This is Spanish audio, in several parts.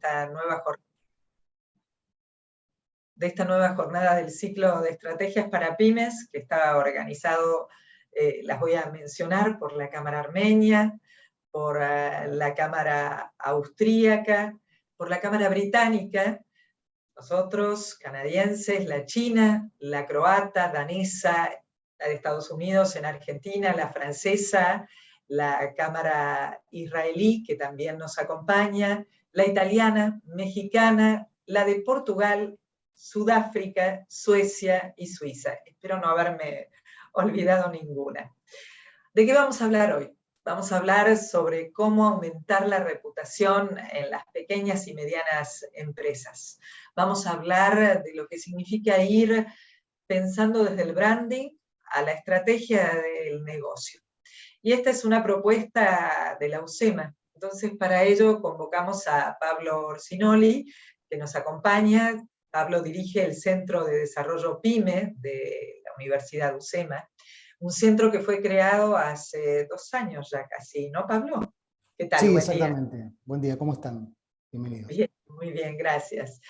esta nueva jornada del ciclo de estrategias para pymes, que está organizado, las voy a mencionar, por la Cámara Armenia, por la Cámara Austríaca, por la Cámara Británica, nosotros, canadienses, la china, la croata, danesa, la de Estados Unidos, en Argentina, la francesa, la Cámara israelí, que también nos acompaña, la italiana, mexicana, la de Portugal, Sudáfrica, Suecia y Suiza. Espero no haberme olvidado ninguna. ¿De qué vamos a hablar hoy? Vamos a hablar sobre cómo aumentar la reputación en las pequeñas y medianas empresas. Vamos a hablar de lo que significa ir pensando desde el branding a la estrategia del negocio. Y esta es una propuesta de la UCEMA. Entonces, para ello convocamos a Pablo Orsinoli, que nos acompaña. Pablo dirige el Centro de Desarrollo PYME de la Universidad UCEMA, un centro que fue creado hace 2 años ya casi, ¿no, Pablo? ¿Qué tal? Sí, Buen exactamente. día. Buen día, ¿cómo están? Bienvenidos. Bien, muy bien, gracias.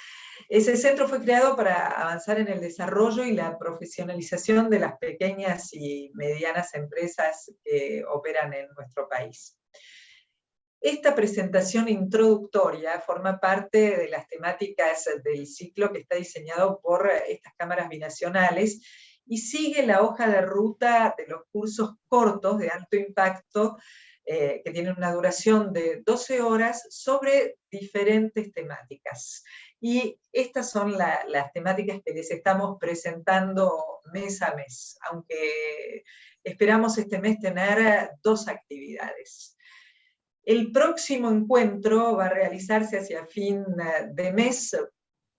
Ese centro fue creado para avanzar en el desarrollo y la profesionalización de las pequeñas y medianas empresas que operan en nuestro país. Esta presentación introductoria forma parte de las temáticas del ciclo que está diseñado por estas cámaras binacionales y sigue la hoja de ruta de los cursos cortos de alto impacto que tienen una duración de 12 horas sobre diferentes temáticas. Y estas son las temáticas que les estamos presentando mes a mes, aunque esperamos este mes tener 2 actividades. El próximo encuentro va a realizarse hacia fin de mes,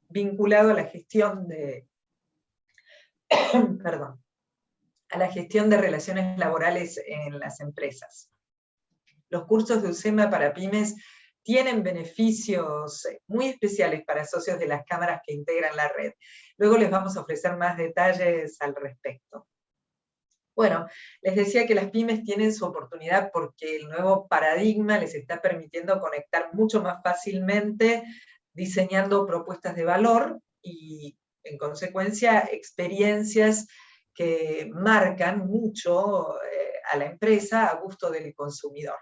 vinculado a la gestión de, perdón, a la gestión de relaciones laborales en las empresas. Los cursos de UCEMA para pymes tienen beneficios muy especiales para socios de las cámaras que integran la red. Luego les vamos a ofrecer más detalles al respecto. Bueno, les decía que las pymes tienen su oportunidad porque el nuevo paradigma les está permitiendo conectar mucho más fácilmente, diseñando propuestas de valor y, en consecuencia, experiencias que marcan mucho a la empresa a gusto del consumidor.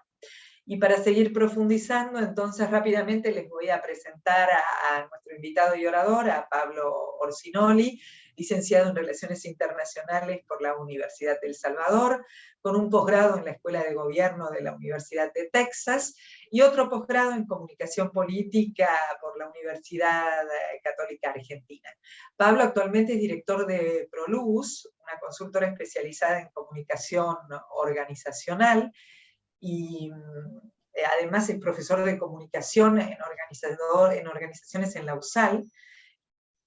Y para seguir profundizando, entonces rápidamente les voy a presentar a nuestro invitado y orador, a Pablo Orsinoli, licenciado en Relaciones Internacionales por la Universidad de El Salvador, con un posgrado en la Escuela de Gobierno de la Universidad de Texas y otro posgrado en Comunicación Política por la Universidad Católica Argentina. Pablo actualmente es director de ProLuz, una consultora especializada en comunicación organizacional, y además es profesor de comunicación en organizaciones en la USAL.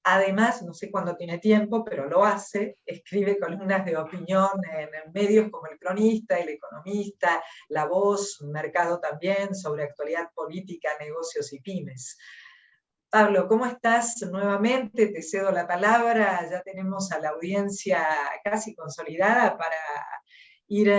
Además, no sé cuándo tiene tiempo, pero lo hace, escribe columnas de opinión en medios como El Cronista, El Economista, La Voz, Mercado también, sobre actualidad política, negocios y pymes. Pablo, ¿cómo estás nuevamente? Te cedo la palabra, ya tenemos a la audiencia casi consolidada para ir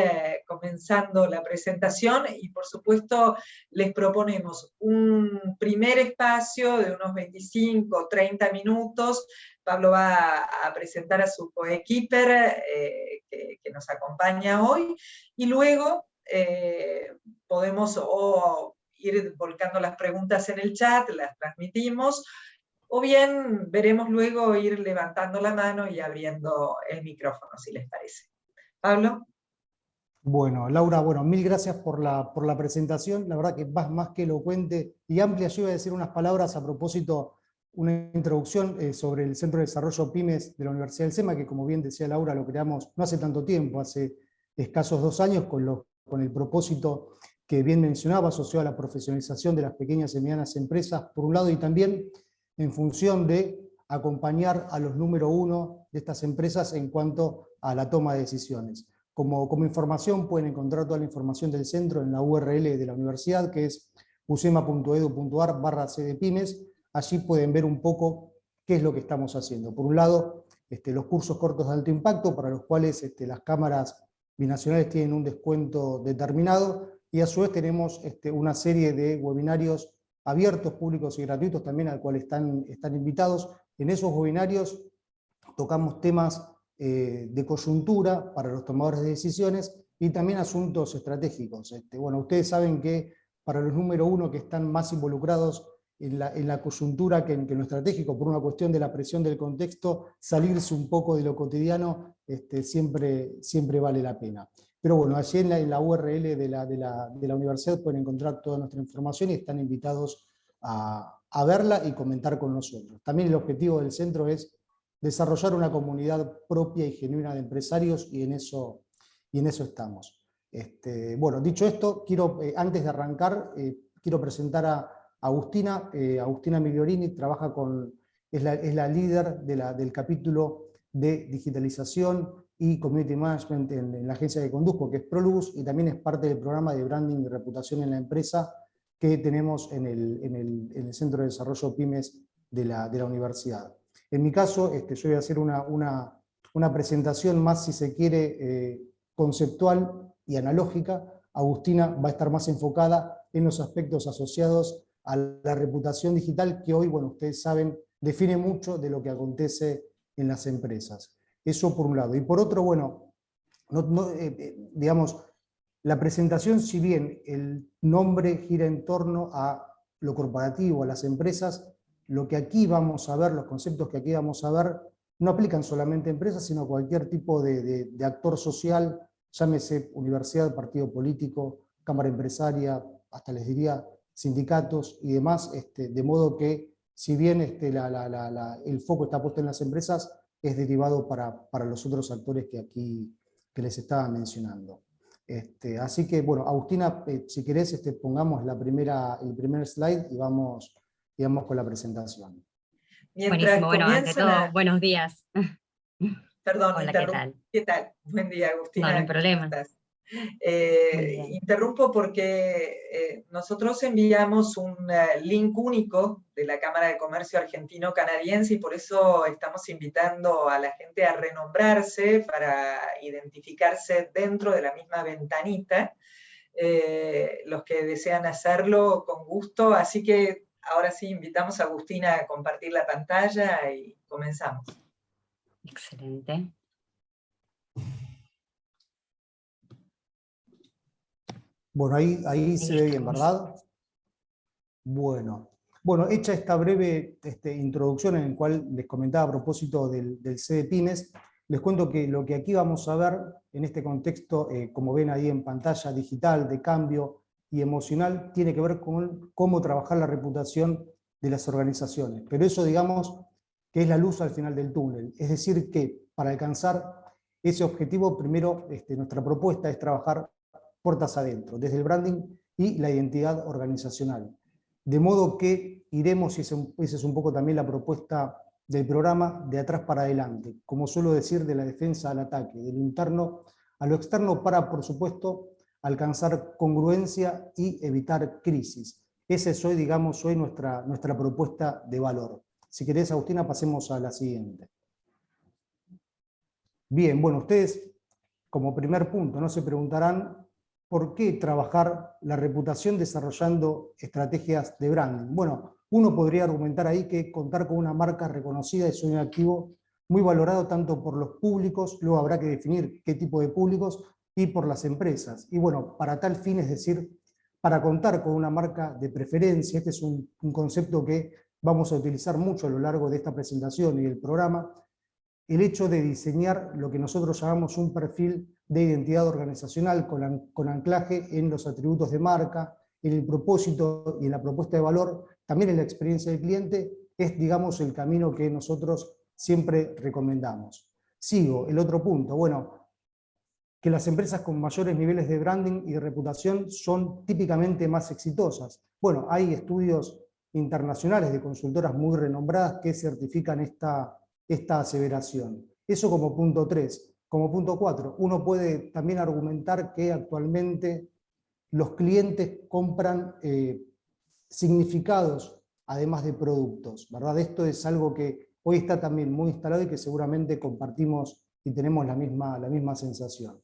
comenzando la presentación y por supuesto les proponemos un primer espacio de unos 25 o 30 minutos. Pablo va a presentar a su coequiper que nos acompaña hoy y luego podemos ir volcando las preguntas en el chat, las transmitimos, o bien veremos luego ir levantando la mano y abriendo el micrófono, si les parece. Pablo. Bueno, Laura, mil gracias por la presentación. La verdad que vas más que elocuente y amplia. Yo iba a decir unas palabras a propósito, una introducción sobre el Centro de Desarrollo Pymes de la Universidad del SEMA, que como bien decía Laura, lo creamos no hace tanto tiempo, hace escasos 2 años, con el propósito que bien mencionaba, asociado a la profesionalización de las pequeñas y medianas empresas, por un lado, y también en función de acompañar a los número 1 de estas empresas en cuanto a la toma de decisiones. Como información pueden encontrar toda la información del centro en la URL de la universidad, que es ucema.edu.ar/cdpymes. Allí pueden ver un poco qué es lo que estamos haciendo. Por un lado, los cursos cortos de alto impacto, para los cuales las cámaras binacionales tienen un descuento determinado, y a su vez tenemos una serie de webinarios abiertos, públicos y gratuitos, también al cual están invitados. En esos webinarios tocamos temas de coyuntura para los tomadores de decisiones y también asuntos estratégicos. Bueno, ustedes saben que para los número uno que están más involucrados en la coyuntura que en lo estratégico, por una cuestión de la presión del contexto, salirse un poco de lo cotidiano siempre vale la pena. Pero bueno, allí en la URL de la universidad pueden encontrar toda nuestra información y están invitados a verla y comentar con nosotros. También el objetivo del centro es desarrollar una comunidad propia y genuina de empresarios, y en eso estamos. Bueno, dicho esto, antes de arrancar, quiero presentar a Agustina. Agustina Migliorini es la líder del capítulo de digitalización y community management en la agencia que conduzco, que es Prolux, y también es parte del programa de branding y reputación en la empresa que tenemos en el Centro de Desarrollo Pymes de la universidad. En mi caso, yo voy a hacer una presentación más, si se quiere, conceptual y analógica. Agustina va a estar más enfocada en los aspectos asociados a la reputación digital, que hoy, bueno, ustedes saben, define mucho de lo que acontece en las empresas. Eso por un lado. Y por otro, bueno, digamos, la presentación, si bien el nombre gira en torno a lo corporativo, a las empresas, lo que aquí vamos a ver, los conceptos que aquí vamos a ver, no aplican solamente a empresas, sino a cualquier tipo de actor social, llámese universidad, partido político, cámara empresaria, hasta les diría sindicatos y demás, de modo que, si bien el foco está puesto en las empresas, es derivado para los otros actores que les estaba mencionando. Así que, bueno, Agustina, si querés, pongamos el primer slide y vamos con la presentación. Buenísimo, bueno, ante todo, buenos días. Perdón, hola, ¿qué tal? ¿Qué tal? Buen día, Agustina. No hay problema. Interrumpo porque nosotros enviamos un link único de la Cámara de Comercio Argentino-Canadiense, y por eso estamos invitando a la gente a renombrarse para identificarse dentro de la misma ventanita. Los que desean hacerlo, con gusto. Así que ahora sí invitamos a Agustina a compartir la pantalla y comenzamos. Excelente. Bueno, ahí se ve bien, ¿verdad? Bueno, hecha esta breve introducción en la cual les comentaba a propósito del CDPymes, les cuento que lo que aquí vamos a ver en este contexto, como ven ahí en pantalla, digital, de cambio y emocional, tiene que ver con cómo trabajar la reputación de las organizaciones. Pero eso, digamos, que es la luz al final del túnel. Es decir, que para alcanzar ese objetivo, primero nuestra propuesta es trabajar puertas adentro, desde el branding y la identidad organizacional. De modo que iremos, y esa es un poco también la propuesta del programa, de atrás para adelante, como suelo decir, de la defensa al ataque, de lo interno a lo externo, para, por supuesto, alcanzar congruencia y evitar crisis. Esa es hoy, digamos, nuestra propuesta de valor. Si querés, Agustina, pasemos a la siguiente. Bien, bueno, ustedes, como primer punto, no se preguntarán por qué trabajar la reputación desarrollando estrategias de branding. Bueno, uno podría argumentar ahí que contar con una marca reconocida es un activo muy valorado tanto por los públicos, luego habrá que definir qué tipo de públicos, y por las empresas. Y bueno, para tal fin, es decir, para contar con una marca de preferencia, este es un concepto que vamos a utilizar mucho a lo largo de esta presentación y del programa, el hecho de diseñar lo que nosotros llamamos un perfil de identidad organizacional con anclaje en los atributos de marca, en el propósito y en la propuesta de valor, también en la experiencia del cliente, es, digamos, el camino que nosotros siempre recomendamos. Sigo, el otro punto, bueno, que las empresas con mayores niveles de branding y de reputación son típicamente más exitosas. Bueno, hay estudios internacionales de consultoras muy renombradas que certifican esta aseveración. Eso como punto 3. Como punto 4, uno puede también argumentar que actualmente los clientes compran significados además de productos, ¿verdad? Esto es algo que hoy está también muy instalado y que seguramente compartimos y tenemos la misma sensación.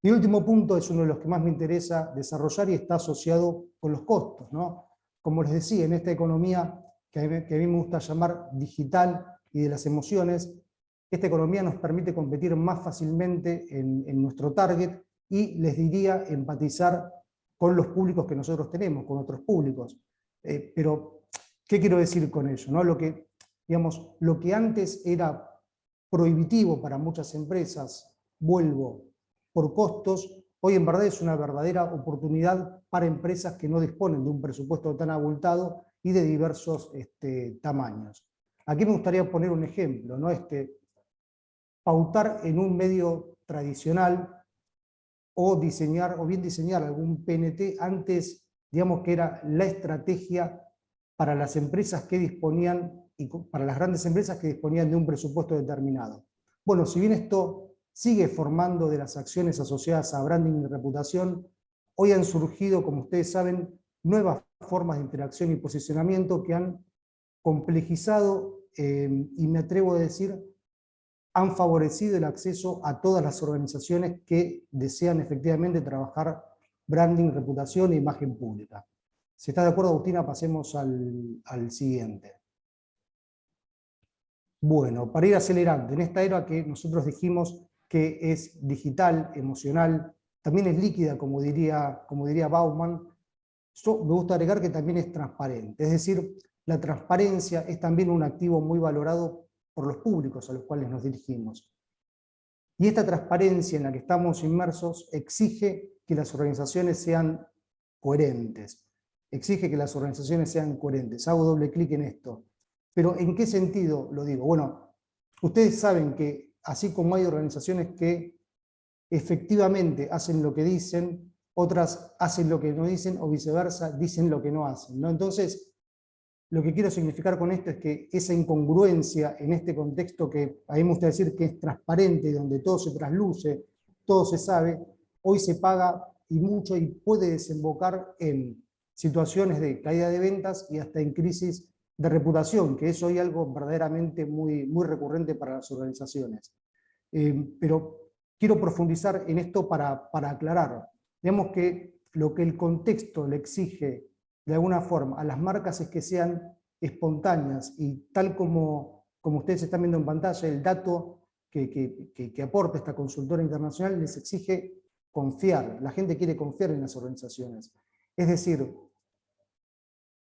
Y el último punto es uno de los que más me interesa desarrollar y está asociado con los costos, ¿no? como les decía, en esta economía que a mí me gusta llamar digital y de las emociones, esta economía nos permite competir más fácilmente en nuestro target y les diría empatizar con los públicos que nosotros tenemos, con otros públicos. Pero, ¿qué quiero decir con ello? ¿No? Lo que antes era prohibitivo para muchas empresas, vuelvo, por costos, hoy en verdad es una verdadera oportunidad para empresas que no disponen de un presupuesto tan abultado y de diversos tamaños. Aquí me gustaría poner un ejemplo, ¿no? Pautar en un medio tradicional o bien diseñar algún PNT antes, digamos que era la estrategia para las empresas que disponían, y para las grandes empresas que disponían de un presupuesto determinado. Bueno, si bien esto sigue formando de las acciones asociadas a branding y reputación, hoy han surgido, como ustedes saben, nuevas formas de interacción y posicionamiento que han complejizado y me atrevo a decir, han favorecido el acceso a todas las organizaciones que desean efectivamente trabajar branding, reputación e imagen pública. Si está de acuerdo, Agustina, pasemos al siguiente. Bueno, para ir acelerando, en esta era que nosotros dijimos que es digital, emocional, también es líquida, como diría Bauman, yo me gusta agregar que también es transparente. Es decir, la transparencia es también un activo muy valorado por los públicos a los cuales nos dirigimos. Y esta transparencia en la que estamos inmersos exige que las organizaciones sean coherentes. Exige que las organizaciones sean coherentes. Hago doble clic en esto. Pero ¿en qué sentido lo digo? Bueno, ustedes saben que así como hay organizaciones que efectivamente hacen lo que dicen, otras hacen lo que no dicen, o viceversa, dicen lo que no hacen, ¿no? Entonces, lo que quiero significar con esto es que esa incongruencia en este contexto que a mí me gusta decir que es transparente, donde todo se trasluce, todo se sabe, hoy se paga y mucho y puede desembocar en situaciones de caída de ventas y hasta en crisis de reputación, que es hoy algo verdaderamente muy, muy recurrente para las organizaciones. Pero quiero profundizar en esto para aclarar. Digamos que lo que el contexto le exige de alguna forma a las marcas es que sean espontáneas y tal como ustedes están viendo en pantalla, el dato que aporta esta consultora internacional les exige confiar. La gente quiere confiar en las organizaciones. Es decir,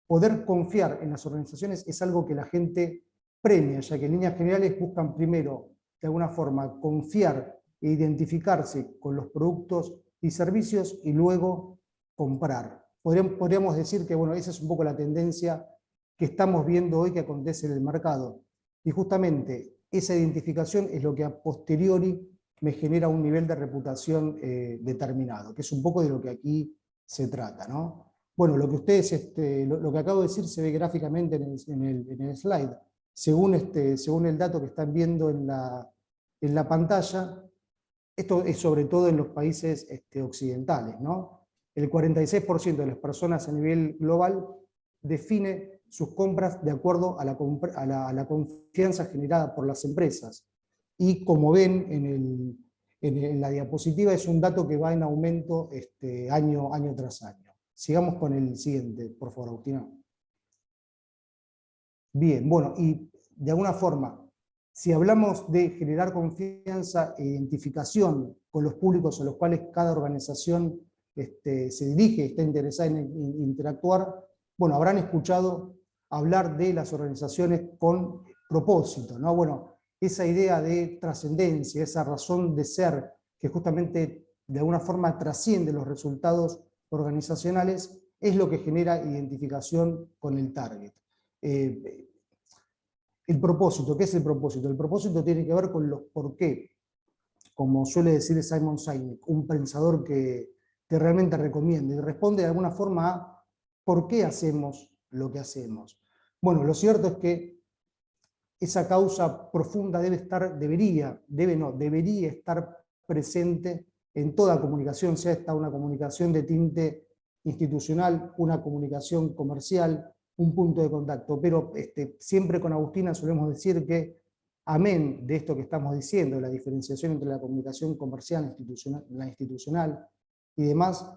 poder confiar en las organizaciones es algo que la gente premia, ya que en líneas generales buscan primero, de alguna forma, confiar e identificarse con los productos y servicios y luego comprar. Podríamos decir que bueno, esa es un poco la tendencia que estamos viendo hoy que acontece en el mercado. Y justamente esa identificación es lo que a posteriori me genera un nivel de reputación determinado, que es un poco de lo que aquí se trata, ¿no? Bueno, lo que ustedes, lo que acabo de decir se ve gráficamente en el slide. Según el dato que están viendo en la pantalla, esto es sobre todo en los países occidentales, ¿no? El 46% de las personas a nivel global define sus compras de acuerdo a la confianza generada por las empresas. Y como ven en la diapositiva, es un dato que va en aumento año tras año. Sigamos con el siguiente, por favor, Agustina. Bien, bueno, y de alguna forma, si hablamos de generar confianza e identificación con los públicos a los cuales cada organización se dirige, está interesada en interactuar, bueno, habrán escuchado hablar de las organizaciones con propósito, ¿no? Bueno, esa idea de trascendencia, esa razón de ser, que justamente de alguna forma trasciende los resultados organizacionales, es lo que genera identificación con el target. El propósito, ¿qué es el propósito? El propósito tiene que ver con los por qué, como suele decir Simon Sinek, un pensador que realmente recomienda y responde de alguna forma a por qué hacemos lo que hacemos. Bueno, lo cierto es que esa causa profunda debería estar presente en toda comunicación, sea esta una comunicación de tinte institucional, una comunicación comercial, un punto de contacto. Pero siempre con Agustina solemos decir que, amén de esto que estamos diciendo, la diferenciación entre la comunicación comercial, la institucional y demás,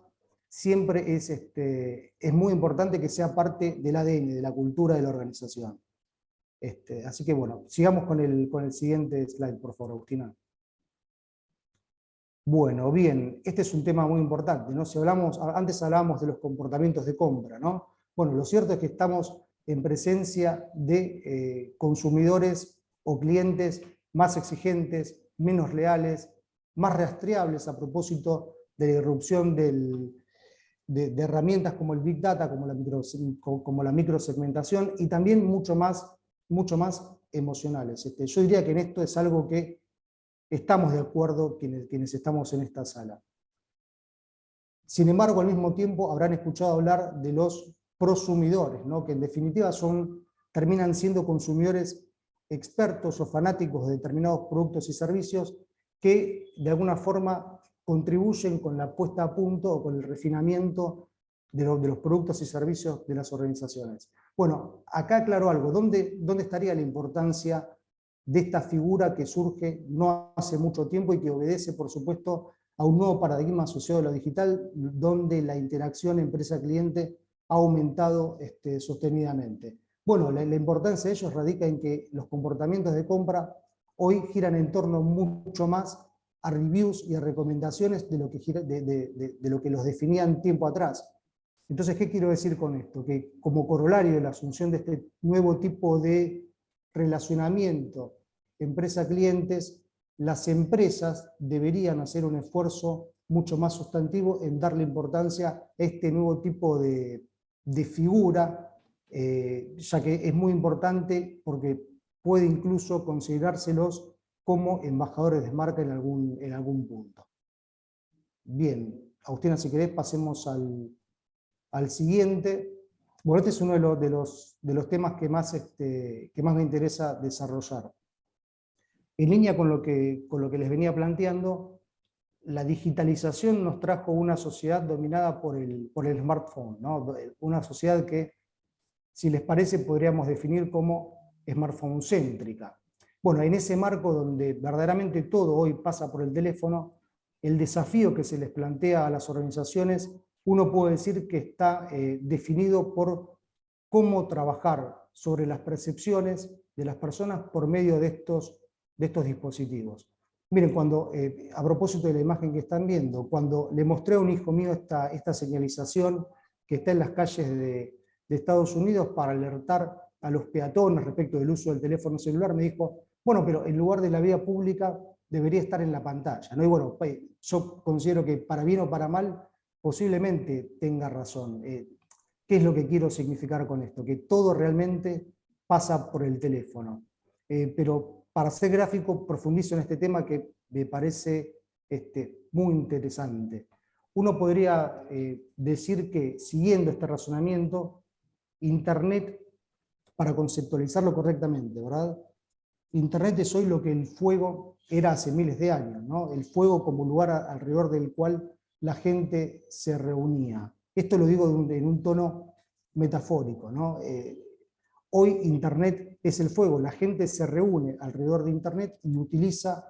siempre es muy importante que sea parte del ADN, de la cultura de la organización. Así que bueno, sigamos con el siguiente slide, por favor, Agustina. Bueno, bien, este es un tema muy importante, ¿no? Antes hablábamos de los comportamientos de compra, ¿no? Bueno, lo cierto es que estamos en presencia de consumidores o clientes más exigentes, menos leales, más rastreables a propósito de la irrupción de herramientas como el Big Data, como la microsegmentación, y también mucho más emocionales. Yo diría que en esto es algo que estamos de acuerdo quienes estamos en esta sala. Sin embargo, al mismo tiempo habrán escuchado hablar de los prosumidores, ¿no? Que en definitiva terminan siendo consumidores expertos o fanáticos de determinados productos y servicios que de alguna forma contribuyen con la puesta a punto o con el refinamiento de los productos y servicios de las organizaciones. Bueno, acá aclaro algo. ¿Dónde estaría la importancia de esta figura que surge no hace mucho tiempo y que obedece, por supuesto, a un nuevo paradigma asociado a lo digital, donde la interacción empresa-cliente ha aumentado sostenidamente? Bueno, la importancia de ellos radica en que los comportamientos de compra hoy giran en torno mucho más a reviews y a recomendaciones de lo que los definían tiempo atrás. Entonces, ¿qué quiero decir con esto? Que como corolario de la asunción de este nuevo tipo de relacionamiento empresa-clientes, las empresas deberían hacer un esfuerzo mucho más sustantivo en darle importancia a este nuevo tipo de figura, ya que es muy importante porque puede incluso considerárselos como embajadores de marca en algún punto. Bien, Agustina, si querés pasemos al siguiente. Bueno, este es uno de los temas que más me interesa desarrollar. En línea con lo que les venía planteando, la digitalización nos trajo una sociedad dominada por el smartphone, ¿no? Una sociedad que, si les parece, podríamos definir como smartphone-céntrica. Bueno, en ese marco donde verdaderamente todo hoy pasa por el teléfono, el desafío que se les plantea a las organizaciones, uno puede decir que está definido por cómo trabajar sobre las percepciones de las personas por medio de estos dispositivos. Miren, a propósito de la imagen que están viendo, cuando le mostré a un hijo mío esta señalización que está en las calles de Estados Unidos para alertar a los peatones respecto del uso del teléfono celular, me dijo, bueno, pero en lugar de la vía pública debería estar en la pantalla, ¿no? Y bueno, yo considero que para bien o para mal, posiblemente tenga razón. ¿Qué es lo que quiero significar con esto? Que todo realmente pasa por el teléfono. Pero para ser gráfico, profundizo en este tema que me parece muy interesante. Uno podría decir que, siguiendo este razonamiento, Internet, para conceptualizarlo correctamente, ¿verdad? Internet es hoy lo que el fuego era hace miles de años, ¿no? El fuego como lugar alrededor del cual la gente se reunía. Esto lo digo en un tono metafórico, ¿no? Hoy Internet es el fuego, la gente se reúne alrededor de Internet y utiliza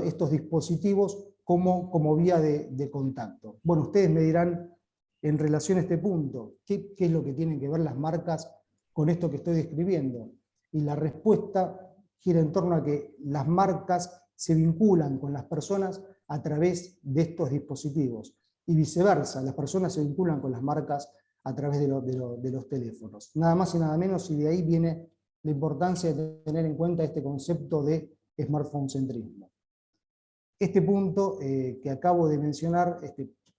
estos dispositivos como vía de contacto. Bueno, ustedes me dirán, en relación a este punto, ¿qué es lo que tienen que ver las marcas con esto que estoy describiendo? Y la respuesta gira en torno a que las marcas se vinculan con las personas a través de estos dispositivos, y viceversa, las personas se vinculan con las marcas a través de los teléfonos. Nada más y nada menos, y de ahí viene la importancia de tener en cuenta este concepto de smartphone-centrismo. Este punto que acabo de mencionar,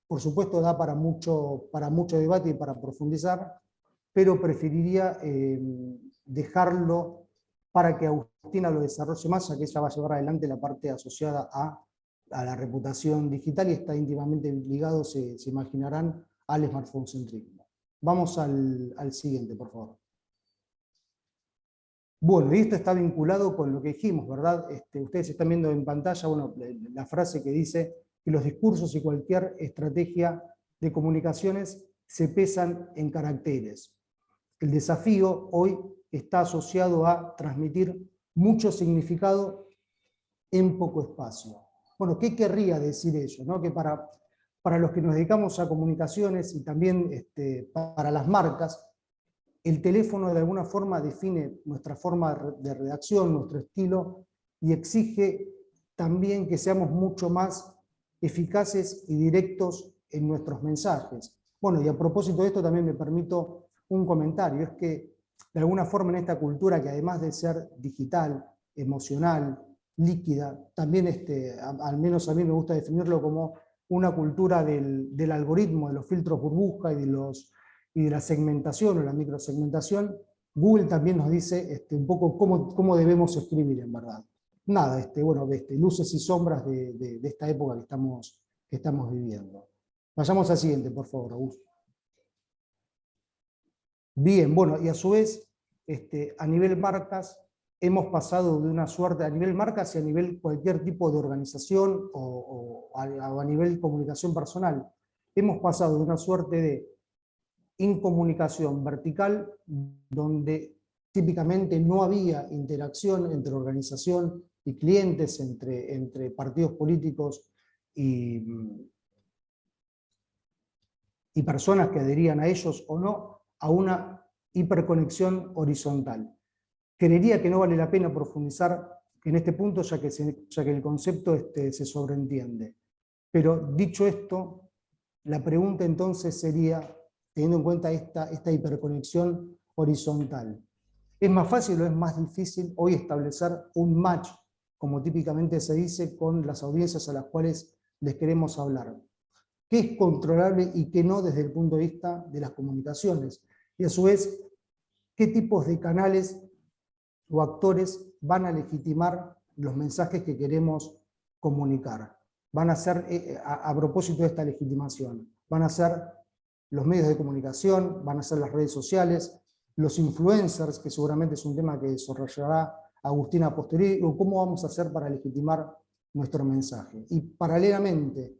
por supuesto da para mucho debate y para profundizar, pero preferiría dejarlo para que Agustina lo desarrolle más, ya que ella va a llevar adelante la parte asociada a la reputación digital y está íntimamente ligado, se imaginarán, al smartphone-centrismo. Vamos al siguiente, por favor. Bueno, y esto está vinculado con lo que dijimos, ¿verdad? Ustedes están viendo en pantalla, bueno, la frase que dice que los discursos y cualquier estrategia de comunicaciones se pesan en caracteres. El desafío hoy está asociado a transmitir mucho significado en poco espacio. Bueno, ¿qué querría decir eso? ¿No? Que para para los que nos dedicamos a comunicaciones y también para las marcas, el teléfono de alguna forma define nuestra forma de redacción, nuestro estilo, y exige también que seamos mucho más eficaces y directos en nuestros mensajes. Bueno, y a propósito de esto también me permito un comentario, es que de alguna forma en esta cultura que además de ser digital, emocional, líquida, también al menos a mí me gusta definirlo como una cultura del algoritmo, de los filtros burbuja y de la segmentación o la microsegmentación, Google también nos dice un poco cómo debemos escribir en verdad. Nada, luces y sombras de esta época que estamos viviendo. Vayamos al siguiente, por favor, Augusto. Bien, bueno, y a su vez, a nivel marcas, hemos pasado de una suerte, a nivel marcas y a nivel cualquier tipo de organización o a nivel comunicación personal, hemos pasado de una suerte de incomunicación vertical, donde típicamente no había interacción entre organización y clientes, entre partidos políticos y personas que adherían a ellos o no, a una hiperconexión horizontal. Creería que no vale la pena profundizar en este punto, ya que el concepto se sobreentiende. Pero dicho esto, la pregunta entonces sería, teniendo en cuenta esta hiperconexión horizontal, ¿es más fácil o es más difícil hoy establecer un match, como típicamente se dice, con las audiencias a las cuales les queremos hablar? ¿Qué es controlable y qué no desde el punto de vista de las comunicaciones? Y a su vez, ¿qué tipos de canales o actores van a legitimar los mensajes que queremos comunicar? Van a ser, a propósito de esta legitimación, van a ser los medios de comunicación, van a ser las redes sociales, los influencers, que seguramente es un tema que desarrollará Agustina posteriori, o cómo vamos a hacer para legitimar nuestro mensaje. Y paralelamente,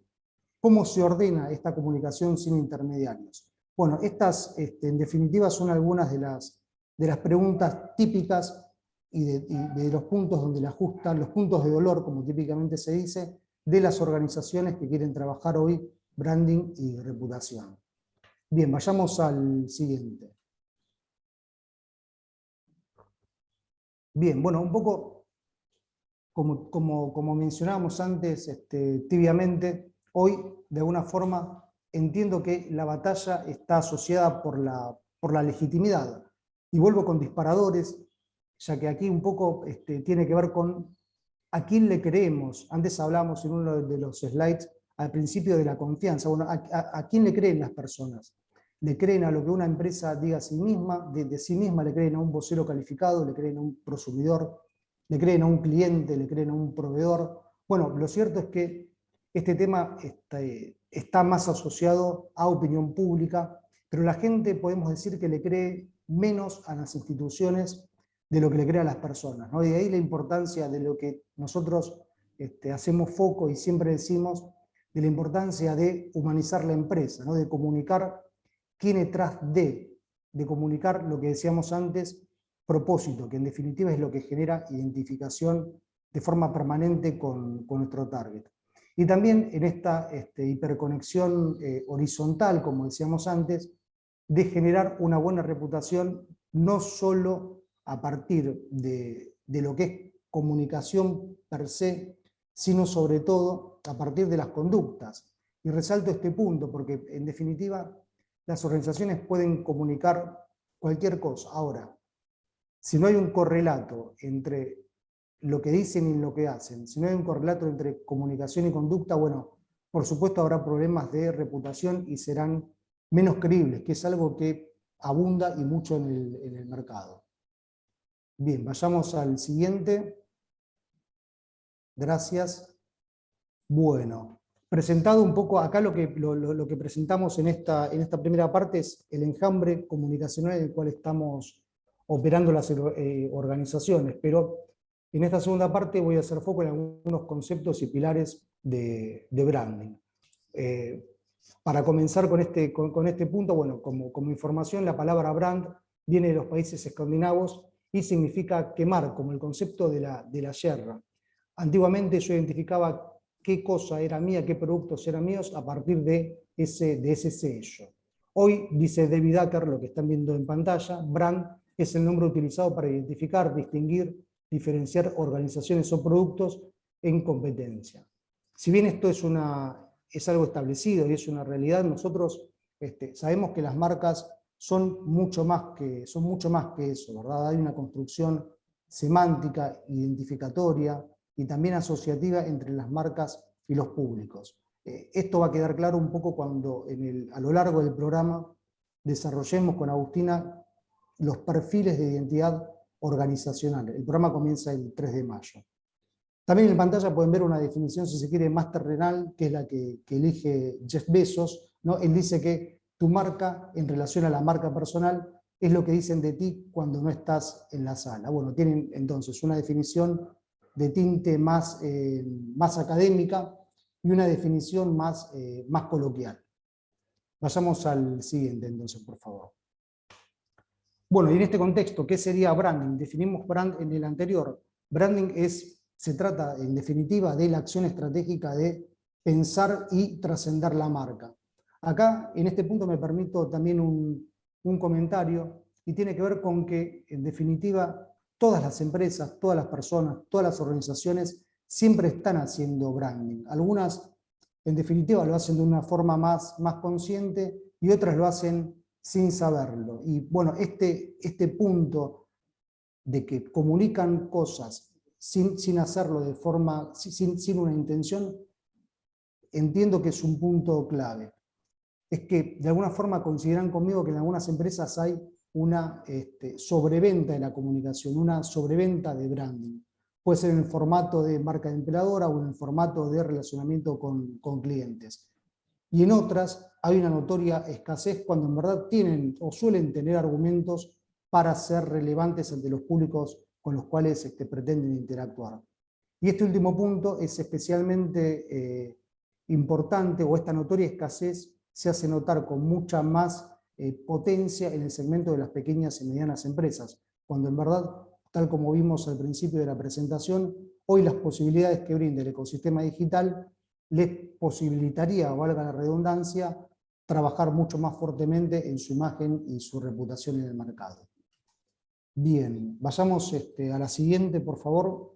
¿cómo se ordena esta comunicación sin intermediarios? Bueno, estas en definitiva son algunas de las preguntas típicas y de los puntos donde la ajustan, los puntos de dolor, como típicamente se dice, de las organizaciones que quieren trabajar hoy branding y reputación. Bien, vayamos al siguiente. Bien, bueno, un poco como mencionábamos antes tibiamente, hoy de alguna forma entiendo que la batalla está asociada por la legitimidad. Y vuelvo con disparadores, ya que aquí un poco tiene que ver con a quién le creemos. Antes hablamos en uno de los slides al principio de la confianza. Bueno, ¿a quién le creen las personas? ¿Le creen a lo que una empresa diga a sí misma? De sí misma le creen a un vocero calificado, le creen a un prosumidor, le creen a un cliente, le creen a un proveedor. Bueno, lo cierto es que este tema está más asociado a opinión pública, pero la gente podemos decir que le cree menos a las instituciones de lo que le cree a las personas, ¿no? Y de ahí la importancia de lo que nosotros hacemos foco y siempre decimos, de la importancia de humanizar la empresa, ¿no? De comunicar quién detrás de comunicar lo que decíamos antes, propósito, que en definitiva es lo que genera identificación de forma permanente con nuestro target. Y también en esta hiperconexión horizontal, como decíamos antes, de generar una buena reputación, no solo a partir de lo que es comunicación per se, sino sobre todo a partir de las conductas. Y resalto este punto porque, en definitiva, las organizaciones pueden comunicar cualquier cosa. Ahora, si no hay un correlato entre lo que dicen y lo que hacen, si no hay un correlato entre comunicación y conducta, bueno, por supuesto habrá problemas de reputación y serán menos creíbles, que es algo que abunda y mucho en el mercado. Bien, vayamos al siguiente. Gracias. Bueno, presentado un poco, acá lo que presentamos en esta primera parte es el enjambre comunicacional en el cual estamos operando las organizaciones, pero en esta segunda parte voy a hacer foco en algunos conceptos y pilares de branding. Para comenzar con este punto, bueno, como información, la palabra brand viene de los países escandinavos y significa quemar, como el concepto de la yerra. Antiguamente yo identificaba qué cosa era mía, qué productos eran míos a partir de ese sello. Hoy, dice David Acker, lo que están viendo en pantalla, brand es el nombre utilizado para identificar, distinguir, diferenciar organizaciones o productos en competencia. Si bien esto es algo establecido y es una realidad, nosotros sabemos que las marcas son mucho más que eso, ¿verdad? Hay una construcción semántica, identificatoria y también asociativa entre las marcas y los públicos. Esto va a quedar claro un poco cuando a lo largo del programa desarrollemos con Agustina los perfiles de identidad organizacional. El programa comienza el 3 de mayo. También en pantalla pueden ver una definición, si se quiere, más terrenal, que es la que elige Jeff Bezos, ¿no? Él dice que tu marca, en relación a la marca personal, es lo que dicen de ti cuando no estás en la sala. Bueno, tienen entonces una definición de tinte más académica y una definición más coloquial. Vayamos al siguiente entonces, por favor. Bueno, y en este contexto, ¿qué sería branding? Definimos brand en el anterior. Branding se trata, en definitiva, de la acción estratégica de pensar y trascender la marca. Acá, en este punto, me permito también un comentario, y tiene que ver con que, en definitiva, todas las empresas, todas las personas, todas las organizaciones siempre están haciendo branding. Algunas, en definitiva, lo hacen de una forma más consciente y otras lo hacen sin saberlo. Y bueno, este punto de que comunican cosas sin hacerlo de forma, sin una intención, entiendo que es un punto clave. Es que de alguna forma coincidirán conmigo que en algunas empresas hay una sobreventa de la comunicación, una sobreventa de branding. Puede ser en el formato de marca de empleadora o en el formato de relacionamiento con clientes. Y en otras hay una notoria escasez cuando en verdad tienen o suelen tener argumentos para ser relevantes ante los públicos con los cuales pretenden interactuar. Y este último punto es especialmente importante, o esta notoria escasez se hace notar con mucha más potencia en el segmento de las pequeñas y medianas empresas, cuando en verdad, tal como vimos al principio de la presentación, hoy las posibilidades que brinda el ecosistema digital les posibilitaría, valga la redundancia, trabajar mucho más fuertemente en su imagen y su reputación en el mercado. Bien, vayamos a la siguiente, por favor.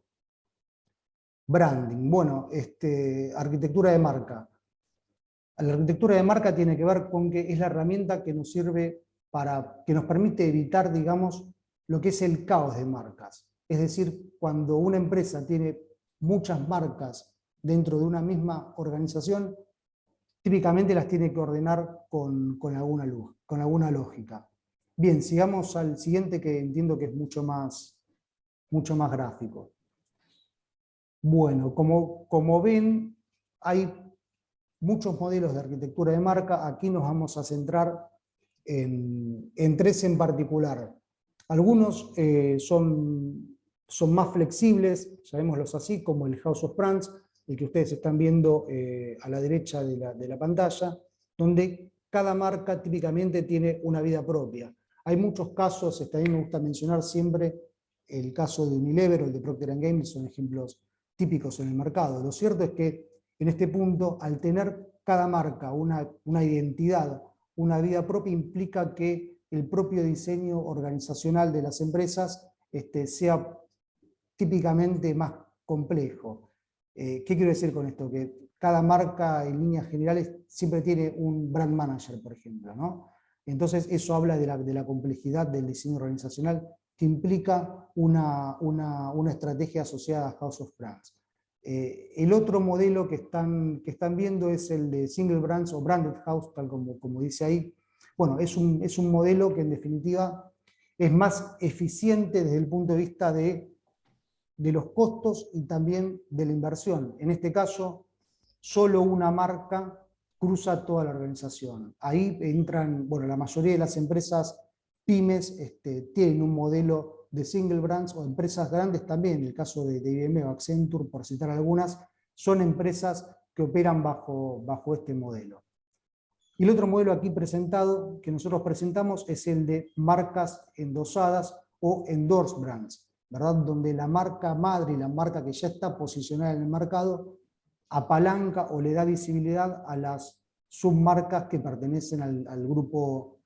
Branding. Bueno, arquitectura de marca. La arquitectura de marca tiene que ver con que es la herramienta que nos sirve que nos permite evitar, digamos, lo que es el caos de marcas. Es decir, cuando una empresa tiene muchas marcas dentro de una misma organización, típicamente las tiene que ordenar con alguna lógica. Bien, sigamos al siguiente, que entiendo que es mucho más gráfico. Bueno, como ven, hay muchos modelos de arquitectura de marca. Aquí nos vamos a centrar en tres en particular. Algunos son más flexibles, llamémoslos así, como el House of Brands, el que ustedes están viendo a la derecha de la pantalla, donde cada marca típicamente tiene una vida propia. Hay muchos casos, a mí me gusta mencionar siempre el caso de Unilever o el de Procter & Gamble, son ejemplos típicos en el mercado. Lo cierto es que en este punto, al tener cada marca una identidad, una vida propia, implica que el propio diseño organizacional de las empresas sea típicamente más complejo. ¿Qué quiero decir con esto? Que cada marca en líneas generales siempre tiene un brand manager, por ejemplo, ¿no? Entonces eso habla de la complejidad del diseño organizacional que implica una estrategia asociada a House of Brands. El otro modelo que están viendo es el de Single Brands o Branded House, tal como dice ahí. Bueno, es un modelo que en definitiva es más eficiente desde el punto de vista de los costos y también de la inversión. En este caso, solo una marca cruza toda la organización. Ahí entran, bueno, la mayoría de las empresas pymes tienen un modelo de single brands, o empresas grandes también, en el caso de IBM o Accenture, por citar algunas, son empresas que operan bajo este modelo. Y el otro modelo aquí presentado, que nosotros presentamos, es el de marcas endosadas o endorsed brands, ¿verdad? Donde la marca madre y la marca que ya está posicionada en el mercado apalanca o le da visibilidad a las submarcas que pertenecen al grupo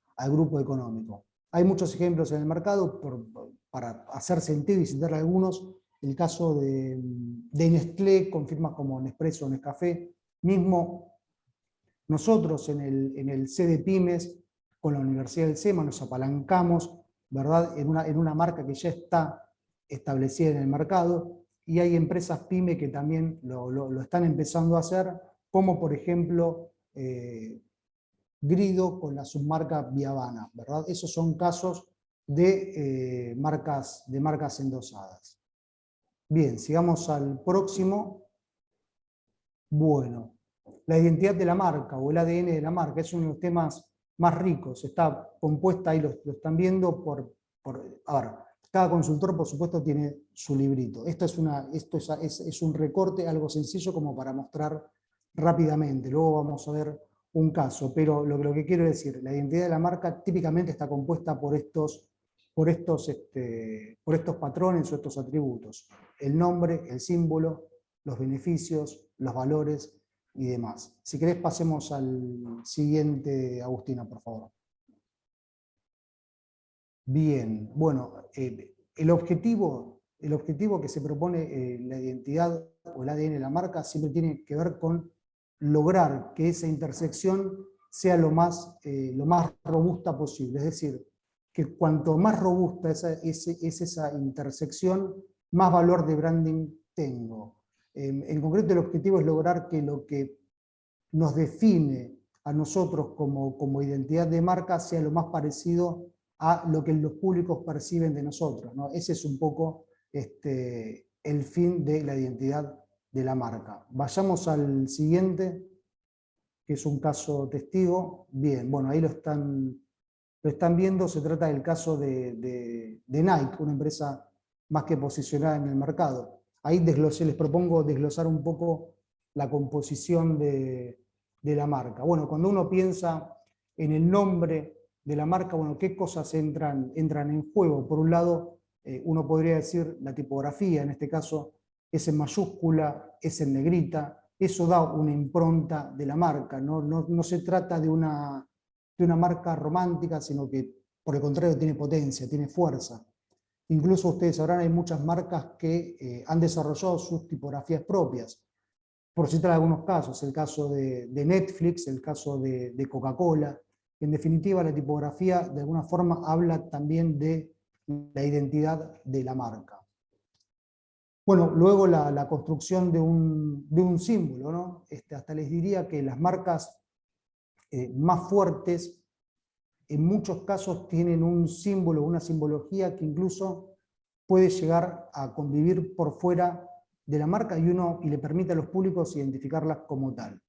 económico. Hay muchos ejemplos en el mercado, para hacer sentido y citar algunos, el caso de Nestlé con firmas como Nespresso o Nescafé. Mismo nosotros en el CD Pymes, con la Universidad del SEMA, nos apalancamos, ¿verdad?, en una marca que ya está establecida en el mercado, y hay empresas PYME que también lo están empezando a hacer, como por ejemplo Grido con la submarca Viavana, ¿verdad? Esos son casos de marcas endosadas. Bien, sigamos al próximo. Bueno, la identidad de la marca o el ADN de la marca es uno de los temas más ricos. Está compuesta, ahí lo están viendo, a ver, cada consultor, por supuesto, tiene su librito. Esto es un recorte, algo sencillo como para mostrar rápidamente. Luego vamos a ver un caso, pero lo que quiero decir, la identidad de la marca típicamente está compuesta por estos patrones o estos atributos: el nombre, el símbolo, los beneficios, los valores y demás. Si querés, pasemos al siguiente, Agustina, por favor. Bien, bueno, el objetivo que se propone la identidad o el ADN de la marca siempre tiene que ver con lograr que esa intersección sea lo más robusta posible. Es decir, que cuanto más robusta es esa intersección, más valor de branding tengo. En concreto, el objetivo es lograr que lo que nos define a nosotros como identidad de marca sea lo más parecido a lo que los públicos perciben de nosotros, ¿no? Ese es un poco el fin de la identidad de la marca. Vayamos al siguiente, que es un caso testigo. Bien, bueno, ahí lo están viendo. Se trata del caso de Nike, una empresa más que posicionada en el mercado. Ahí les propongo desglosar un poco la composición de la marca. Bueno, cuando uno piensa en el nombre de la marca, bueno, ¿qué cosas entran en juego? Por un lado, uno podría decir la tipografía, en este caso es en mayúscula, es en negrita. Eso da una impronta de la marca. No se trata de una marca romántica, sino que por el contrario tiene potencia, tiene fuerza. Incluso ustedes sabrán, hay muchas marcas que han desarrollado sus tipografías propias. Por citar algunos casos, el caso de Netflix, el caso de Coca-Cola. En definitiva, la tipografía de alguna forma habla también de la identidad de la marca. Bueno, luego la construcción de un símbolo, ¿no? Hasta les diría que las marcas más fuertes en muchos casos tienen un símbolo, una simbología que incluso puede llegar a convivir por fuera de la marca y le permite a los públicos identificarlas como tal.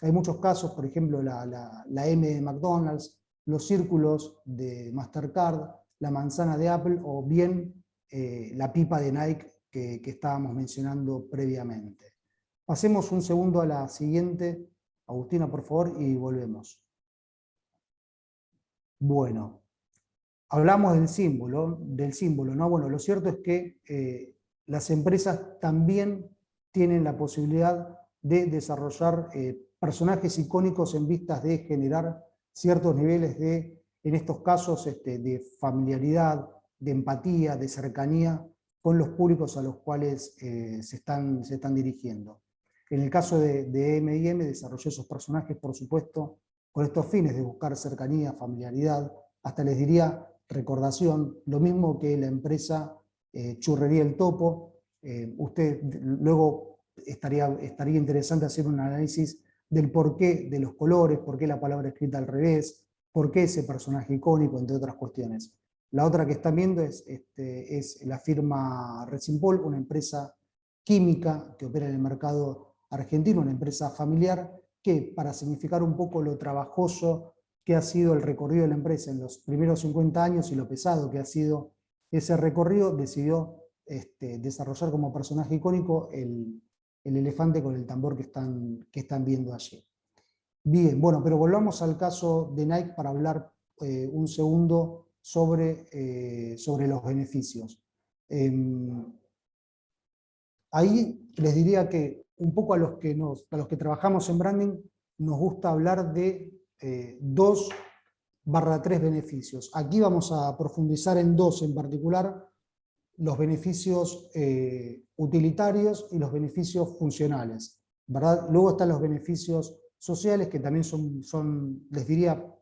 Hay muchos casos, por ejemplo, la M de McDonald's, los círculos de Mastercard, la manzana de Apple o bien la pipa de Nike que estábamos mencionando previamente. Pasemos un segundo a la siguiente, Agustina, por favor, y volvemos. Bueno, hablamos del símbolo, ¿no? Bueno, lo cierto es que las empresas también tienen la posibilidad de desarrollar personajes icónicos en vistas de generar ciertos niveles en estos casos, de familiaridad, de empatía, de cercanía con los públicos a los cuales se están dirigiendo. En el caso de M&M desarrolló esos personajes, por supuesto, con estos fines de buscar cercanía, familiaridad, hasta les diría recordación, lo mismo que la empresa Churrería El Topo. Luego estaría interesante hacer un análisis del porqué de los colores, por qué la palabra escrita al revés, por qué ese personaje icónico, entre otras cuestiones. La otra que están viendo es la firma Resinpol, una empresa química que opera en el mercado argentino, una empresa familiar, que para significar un poco lo trabajoso que ha sido el recorrido de la empresa en los primeros 50 años y lo pesado que ha sido ese recorrido, decidió desarrollar como personaje icónico el elefante con el tambor que están viendo allí. Bien, bueno, pero volvamos al caso de Nike para hablar un segundo sobre los beneficios. Ahí les diría que un poco a los que trabajamos en branding, nos gusta hablar de 2/3 beneficios. Aquí vamos a profundizar en 2 en particular: los beneficios utilitarios y los beneficios funcionales, ¿verdad? Luego están los beneficios sociales, que también son, les diría,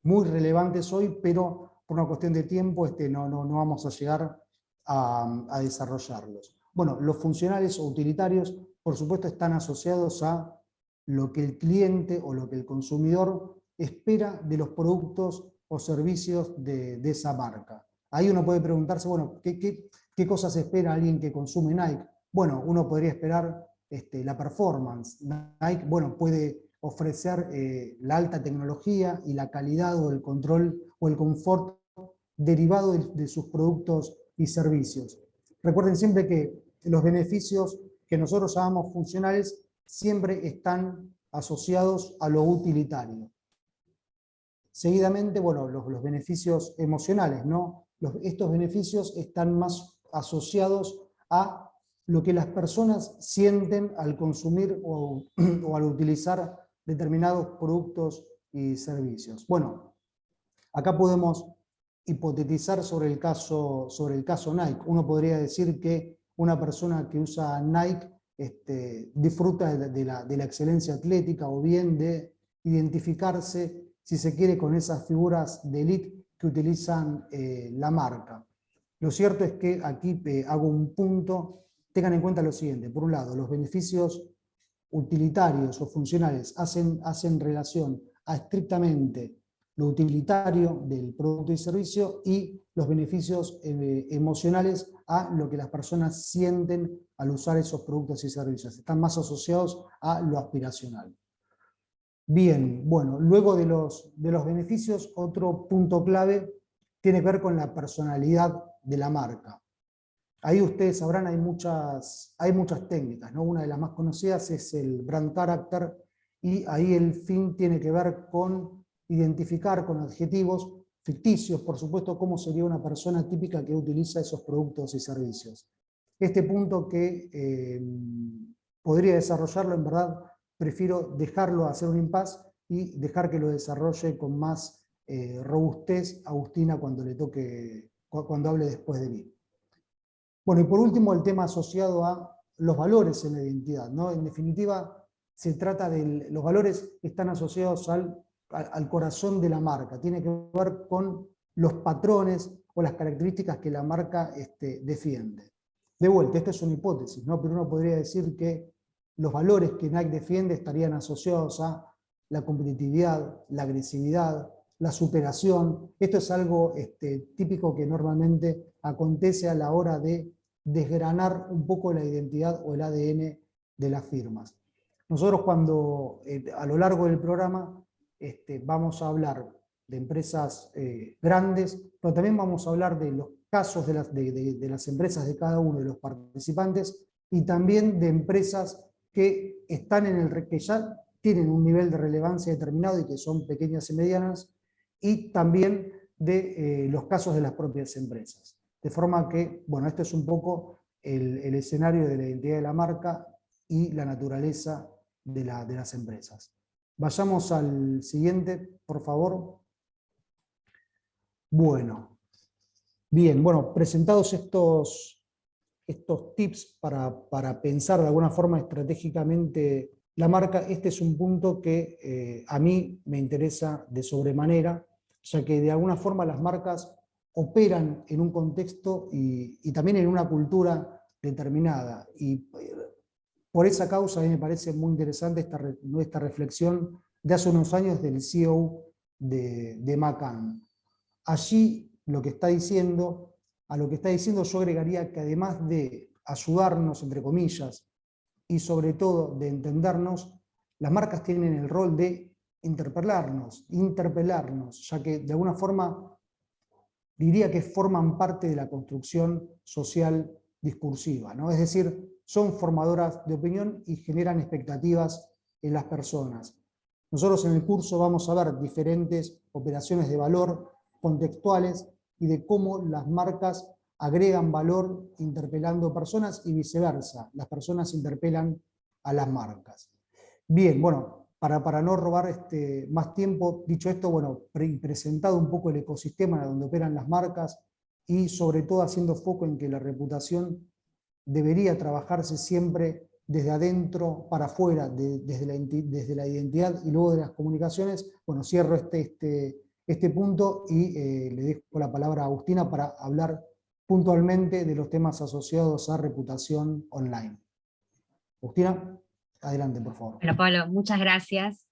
muy relevantes hoy, pero por una cuestión de tiempo no vamos a llegar a desarrollarlos. Bueno, los funcionales o utilitarios, por supuesto, están asociados a lo que el cliente o lo que el consumidor espera de los productos o servicios de esa marca. Ahí uno puede preguntarse, bueno, ¿qué cosas espera alguien que consume Nike? Bueno, uno podría esperar la performance. Nike, bueno, puede ofrecer la alta tecnología y la calidad o el control o el confort derivado de sus productos y servicios. Recuerden siempre que los beneficios que nosotros llamamos funcionales siempre están asociados a lo utilitario. Seguidamente, bueno, los beneficios emocionales, ¿no? Estos beneficios están más asociados a lo que las personas sienten al consumir o al utilizar determinados productos y servicios. Bueno, acá podemos hipotetizar sobre el caso Nike. Uno podría decir que una persona que usa Nike disfruta de la excelencia atlética, o bien de identificarse, si se quiere, con esas figuras de élite que utilizan la marca. Lo cierto es que aquí hago un punto. Tengan en cuenta lo siguiente: por un lado, los beneficios utilitarios o funcionales hacen relación a estrictamente lo utilitario del producto y servicio, y los beneficios emocionales a lo que las personas sienten al usar esos productos y servicios. Están más asociados a lo aspiracional. Bien, bueno, luego de los beneficios, otro punto clave tiene que ver con la personalidad de la marca. Ahí ustedes sabrán, hay muchas técnicas, ¿no? Una de las más conocidas es el brand character, y ahí el fin tiene que ver con identificar con adjetivos ficticios, por supuesto, cómo sería una persona típica que utiliza esos productos y servicios. Este punto que podría desarrollarlo, en verdad, prefiero dejarlo hacer un impasse y dejar que lo desarrolle con más robustez Agustina cuando hable después de mí. Bueno, y por último, el tema asociado a los valores en la identidad, ¿no? En definitiva, se trata de los valores que están asociados al corazón de la marca. Tiene que ver con los patrones o las características que la marca defiende. De vuelta, esta es una hipótesis, ¿no? Pero uno podría decir que los valores que Nike defiende estarían asociados a la competitividad, la agresividad, la superación. Esto es algo típico que normalmente acontece a la hora de desgranar un poco la identidad o el ADN de las firmas. Nosotros cuando a lo largo del programa vamos a hablar de empresas grandes, pero también vamos a hablar de los casos de las empresas de cada uno de los participantes, y también de empresas que que ya tienen un nivel de relevancia determinado y que son pequeñas y medianas, y también de los casos de las propias empresas. De forma que, bueno, este es un poco el escenario de la identidad de la marca y la naturaleza de las empresas. Vayamos al siguiente, por favor. Bueno, bien, presentados estos tips para pensar de alguna forma estratégicamente la marca, este es un punto que a mí me interesa de sobremanera, ya que de alguna forma las marcas operan en un contexto y también en una cultura determinada. Y por esa causa a mí me parece muy interesante esta reflexión de hace unos años del CEO de McCann. Allí a lo que está diciendo yo agregaría que además de ayudarnos, entre comillas, y sobre todo de entendernos, las marcas tienen el rol de interpelarnos, ya que de alguna forma diría que forman parte de la construcción social discursiva, ¿no? Es decir, son formadoras de opinión y generan expectativas en las personas. Nosotros en el curso vamos a ver diferentes operaciones de valor contextuales y de cómo las marcas agregan valor interpelando personas y viceversa. Las personas interpelan a las marcas. Bien, bueno, para no robar más tiempo, dicho esto, bueno, presentado un poco el ecosistema donde operan las marcas y sobre todo haciendo foco en que la reputación debería trabajarse siempre desde adentro para afuera, desde la identidad y luego de las comunicaciones. Bueno, cierro este punto y le dejo la palabra a Agustina para hablar puntualmente de los temas asociados a reputación online. Agustina, adelante, por favor. Bueno, Pablo, muchas gracias.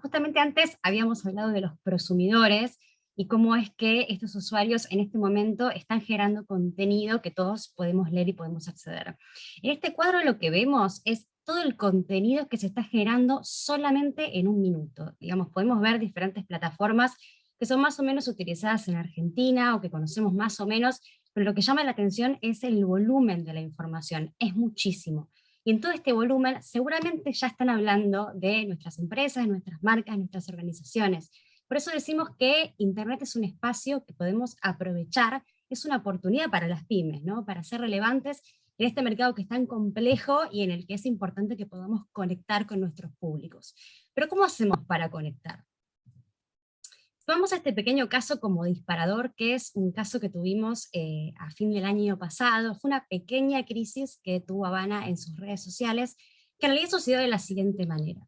Justamente antes habíamos hablado de los prosumidores y cómo es que estos usuarios en este momento están generando contenido que todos podemos leer y podemos acceder. En este cuadro lo que vemos es todo el contenido que se está generando solamente en un minuto. Digamos, podemos ver diferentes plataformas que son más o menos utilizadas en Argentina o que conocemos más o menos, pero lo que llama la atención es el volumen de la información, es muchísimo. Y en todo este volumen seguramente ya están hablando de nuestras empresas, nuestras marcas, nuestras organizaciones. Por eso decimos que Internet es un espacio que podemos aprovechar, es una oportunidad para las pymes, ¿no? Para ser relevantes en este mercado que es tan complejo y en el que es importante que podamos conectar con nuestros públicos. Pero ¿cómo hacemos para conectar? Tomamos este pequeño caso como disparador, que es un caso que tuvimos a fin del año pasado. Fue una pequeña crisis que tuvo Habana en sus redes sociales, que en realidad sucedió de la siguiente manera.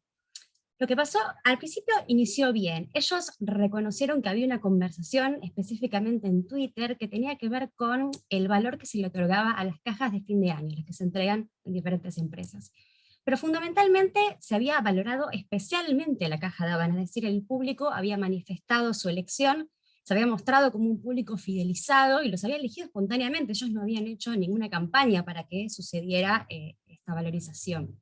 Lo que pasó, al principio inició bien. Ellos reconocieron que había una conversación, específicamente en Twitter, que tenía que ver con el valor que se le otorgaba a las cajas de fin de año, las que se entregan en diferentes empresas. Pero fundamentalmente se había valorado especialmente la caja de Habana, es decir, el público había manifestado su elección, se había mostrado como un público fidelizado y los había elegido espontáneamente, ellos no habían hecho ninguna campaña para que sucediera esta valorización.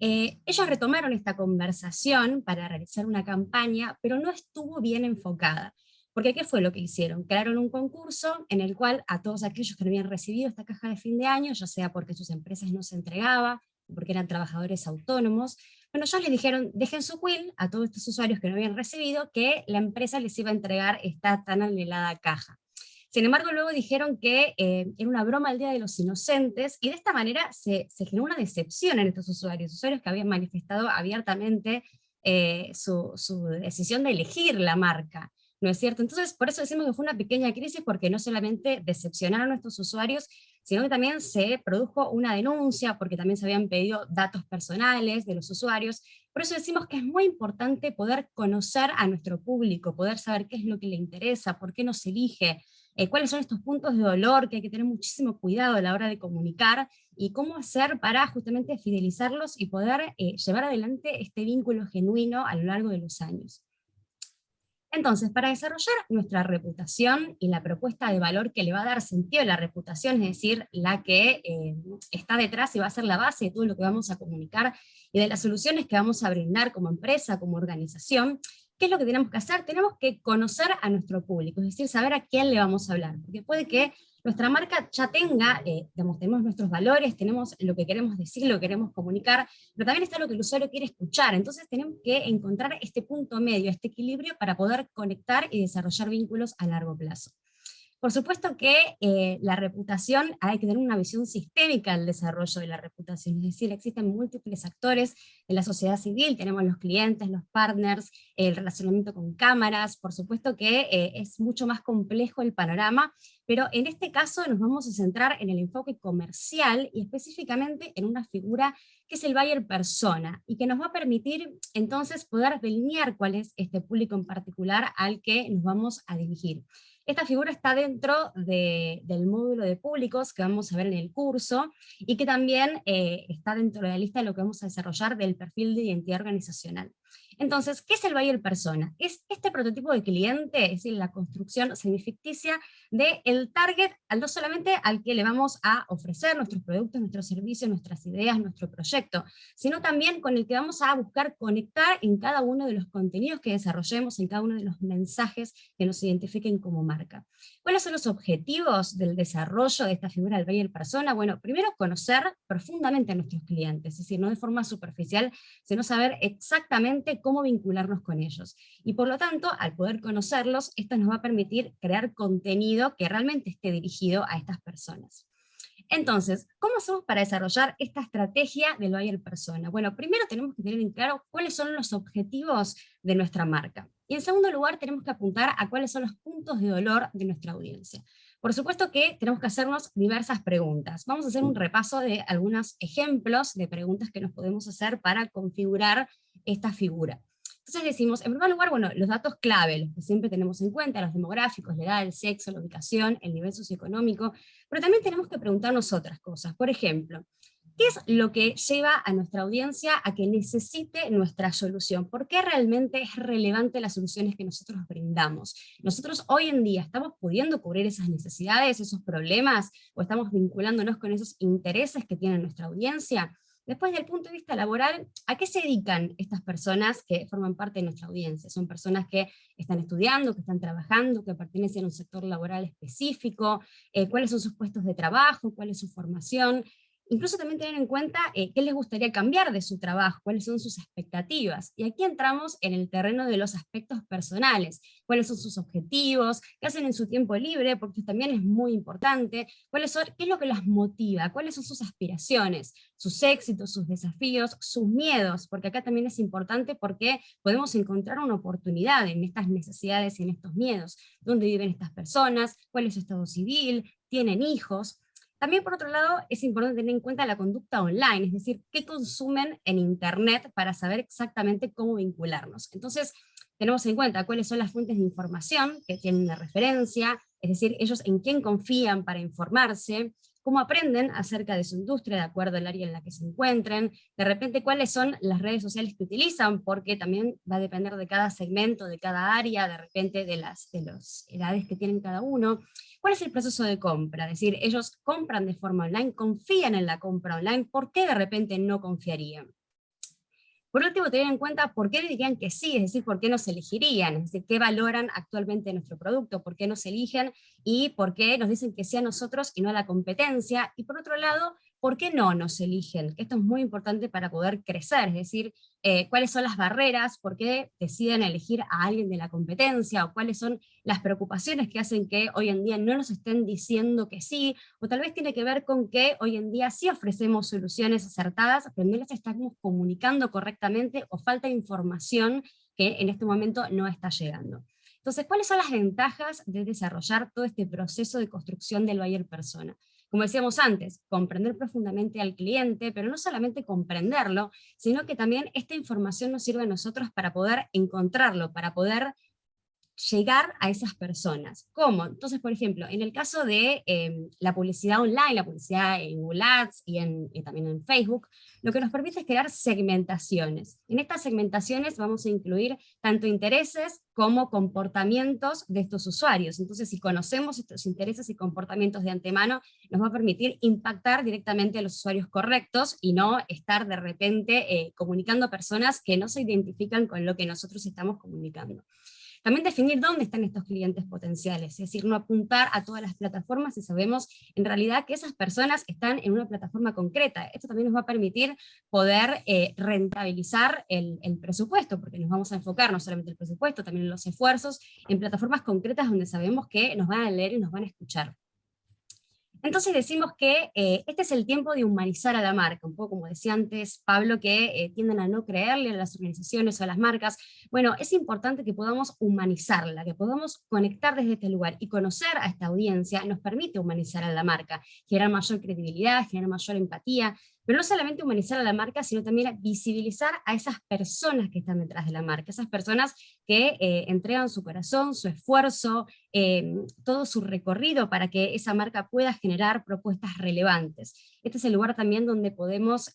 Ellos retomaron esta conversación para realizar una campaña, pero no estuvo bien enfocada. Porque ¿qué fue lo que hicieron? Crearon un concurso en el cual a todos aquellos que no habían recibido esta caja de fin de año, ya sea porque sus empresas no se entregaban, porque eran trabajadores autónomos, bueno, ellos les dijeron, dejen su quill a todos estos usuarios que no habían recibido, que la empresa les iba a entregar esta tan anhelada caja. Sin embargo, luego dijeron que era una broma al Día de los Inocentes, y de esta manera se generó una decepción en estos usuarios que habían manifestado abiertamente su decisión de elegir la marca, ¿no es cierto? Entonces, por eso decimos que fue una pequeña crisis, porque no solamente decepcionaron a nuestros usuarios, sino que también se produjo una denuncia, porque también se habían pedido datos personales de los usuarios. Por eso decimos que es muy importante poder conocer a nuestro público, poder saber qué es lo que le interesa, por qué nos elige, cuáles son estos puntos de dolor que hay que tener muchísimo cuidado a la hora de comunicar, y cómo hacer para justamente fidelizarlos y poder llevar adelante este vínculo genuino a lo largo de los años. Entonces, para desarrollar nuestra reputación y la propuesta de valor que le va a dar sentido a la reputación, es decir, la que está detrás y va a ser la base de todo lo que vamos a comunicar y de las soluciones que vamos a brindar como empresa, como organización, ¿qué es lo que tenemos que hacer? Tenemos que conocer a nuestro público, es decir, saber a quién le vamos a hablar, porque puede que nuestra marca ya tenga, digamos, tenemos nuestros valores, tenemos lo que queremos decir, lo que queremos comunicar, pero también está lo que el usuario quiere escuchar. Entonces tenemos que encontrar este punto medio, este equilibrio, para poder conectar y desarrollar vínculos a largo plazo. Por supuesto que la reputación, hay que tener una visión sistémica del desarrollo de la reputación, es decir, existen múltiples actores en la sociedad civil, tenemos los clientes, los partners, el relacionamiento con cámaras, por supuesto que es mucho más complejo el panorama, pero en este caso nos vamos a centrar en el enfoque comercial y específicamente en una figura que es el buyer persona, y que nos va a permitir entonces poder delinear cuál es este público en particular al que nos vamos a dirigir. Esta figura está dentro del módulo de públicos que vamos a ver en el curso, y que también está dentro de la lista de lo que vamos a desarrollar del perfil de identidad organizacional. Entonces, ¿qué es el buyer persona? Es este prototipo de cliente, es decir, la construcción semificticia del target, no solamente al que le vamos a ofrecer nuestros productos, nuestros servicios, nuestras ideas, nuestro proyecto, sino también con el que vamos a buscar conectar en cada uno de los contenidos que desarrollemos, en cada uno de los mensajes que nos identifiquen como marca. ¿Cuáles son los objetivos del desarrollo de esta figura del buyer persona? Bueno, primero, conocer profundamente a nuestros clientes, es decir, no de forma superficial, sino saber exactamente cómo vincularnos con ellos. Y por lo tanto, al poder conocerlos, esto nos va a permitir crear contenido que realmente esté dirigido a estas personas. Entonces, ¿cómo hacemos para desarrollar esta estrategia del buyer persona? Bueno, primero tenemos que tener en claro cuáles son los objetivos de nuestra marca. Y en segundo lugar, tenemos que apuntar a cuáles son los puntos de dolor de nuestra audiencia. Por supuesto que tenemos que hacernos diversas preguntas. Vamos a hacer un repaso de algunos ejemplos de preguntas que nos podemos hacer para configurar esta figura. Entonces decimos, en primer lugar, bueno, los datos clave, los que siempre tenemos en cuenta, los demográficos, la edad, el sexo, la ubicación, el nivel socioeconómico, pero también tenemos que preguntarnos otras cosas. Por ejemplo, ¿qué es lo que lleva a nuestra audiencia a que necesite nuestra solución? ¿Por qué realmente es relevante las soluciones que nosotros brindamos? ¿Nosotros hoy en día estamos pudiendo cubrir esas necesidades, esos problemas, o estamos vinculándonos con esos intereses que tiene nuestra audiencia? Después, desde el punto de vista laboral, ¿a qué se dedican estas personas que forman parte de nuestra audiencia? Son personas que están estudiando, que están trabajando, que pertenecen a un sector laboral específico, cuáles son sus puestos de trabajo, cuál es su formación. Incluso también tener en cuenta qué les gustaría cambiar de su trabajo, cuáles son sus expectativas. Y aquí entramos en el terreno de los aspectos personales, cuáles son sus objetivos, qué hacen en su tiempo libre, porque también es muy importante, qué es lo que las motiva, cuáles son sus aspiraciones, sus éxitos, sus desafíos, sus miedos, porque acá también es importante porque podemos encontrar una oportunidad en estas necesidades y en estos miedos. ¿Dónde viven estas personas? ¿Cuál es su estado civil? ¿Tienen hijos? También, por otro lado, es importante tener en cuenta la conducta online, es decir, qué consumen en Internet para saber exactamente cómo vincularnos. Entonces, tenemos en cuenta cuáles son las fuentes de información que tienen una referencia, es decir, ellos en quién confían para informarse, cómo aprenden acerca de su industria de acuerdo al área en la que se encuentren, de repente cuáles son las redes sociales que utilizan, porque también va a depender de cada segmento, de cada área, de repente de las edades que tienen cada uno. ¿Cuál es el proceso de compra? Es decir, ellos compran de forma online, confían en la compra online, ¿por qué de repente no confiarían? Por último, tener en cuenta por qué dirían que sí, es decir, por qué nos elegirían, es decir, qué valoran actualmente nuestro producto, por qué nos eligen y por qué nos dicen que sea a nosotros y no a la competencia. Y por otro lado, ¿por qué no nos eligen? Esto es muy importante para poder crecer, es decir, cuáles son las barreras, por qué deciden elegir a alguien de la competencia, o cuáles son las preocupaciones que hacen que hoy en día no nos estén diciendo que sí, o tal vez tiene que ver con que hoy en día sí ofrecemos soluciones acertadas, pero no las estamos comunicando correctamente, o falta información que en este momento no está llegando. Entonces, ¿cuáles son las ventajas de desarrollar todo este proceso de construcción del buyer persona? Como decíamos antes, comprender profundamente al cliente, pero no solamente comprenderlo, sino que también esta información nos sirve a nosotros para poder encontrarlo, para poder llegar a esas personas. ¿Cómo? Entonces, por ejemplo, en el caso de la publicidad online, la publicidad en Google Ads y también en Facebook, lo que nos permite es crear segmentaciones. En estas segmentaciones vamos a incluir tanto intereses como comportamientos de estos usuarios. Entonces, si conocemos estos intereses y comportamientos de antemano, nos va a permitir impactar directamente a los usuarios correctos y no estar de repente comunicando a personas que no se identifican con lo que nosotros estamos comunicando. También definir dónde están estos clientes potenciales, es decir, no apuntar a todas las plataformas si sabemos en realidad que esas personas están en una plataforma concreta. Esto también nos va a permitir poder rentabilizar el presupuesto, porque nos vamos a enfocar no solamente en el presupuesto, también en los esfuerzos, en plataformas concretas donde sabemos que nos van a leer y nos van a escuchar. Entonces decimos que este es el tiempo de humanizar a la marca, un poco como decía antes Pablo, que tienden a no creerle a las organizaciones o a las marcas. Bueno, es importante que podamos humanizarla, que podamos conectar desde este lugar, y conocer a esta audiencia nos permite humanizar a la marca, generar mayor credibilidad, generar mayor empatía, pero no solamente humanizar a la marca, sino también visibilizar a esas personas que están detrás de la marca, esas personas que entregan su corazón, su esfuerzo, todo su recorrido para que esa marca pueda generar propuestas relevantes. Este es el lugar también donde podemos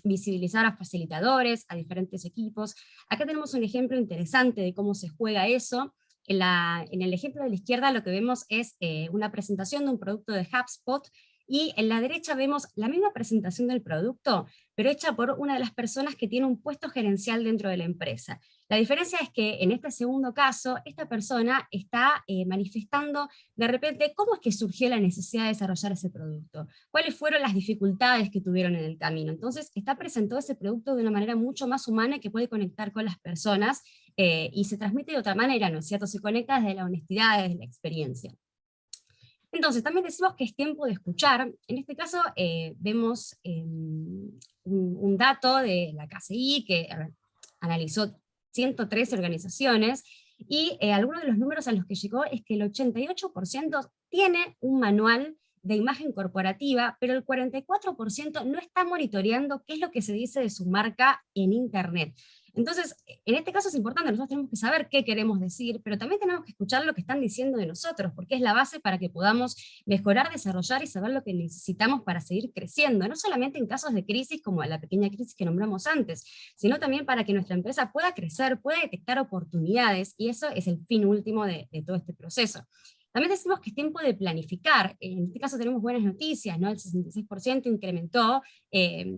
visibilizar a facilitadores, a diferentes equipos. Acá tenemos un ejemplo interesante de cómo se juega eso. En el ejemplo de la izquierda lo que vemos es una presentación de un producto de HubSpot, y en la derecha vemos la misma presentación del producto, pero hecha por una de las personas que tiene un puesto gerencial dentro de la empresa. La diferencia es que en este segundo caso, esta persona está manifestando de repente cómo es que surgió la necesidad de desarrollar ese producto, cuáles fueron las dificultades que tuvieron en el camino. Entonces está presentado ese producto de una manera mucho más humana, que puede conectar con las personas y se transmite de otra manera, ¿no es cierto? Se conecta desde la honestidad, desde la experiencia. Entonces, también decimos que es tiempo de escuchar. En este caso, vemos un dato de la KCI que analizó 113 organizaciones, y algunos de los números a los que llegó es que el 88% tiene un manual de imagen corporativa, pero el 44% no está monitoreando qué es lo que se dice de su marca en Internet. Entonces, en este caso es importante, nosotros tenemos que saber qué queremos decir, pero también tenemos que escuchar lo que están diciendo de nosotros, porque es la base para que podamos mejorar, desarrollar y saber lo que necesitamos para seguir creciendo, no solamente en casos de crisis como la pequeña crisis que nombramos antes, sino también para que nuestra empresa pueda crecer, pueda detectar oportunidades, y eso es el fin último de todo este proceso. También decimos que es tiempo de planificar. En este caso tenemos buenas noticias, ¿no? El 66% incrementó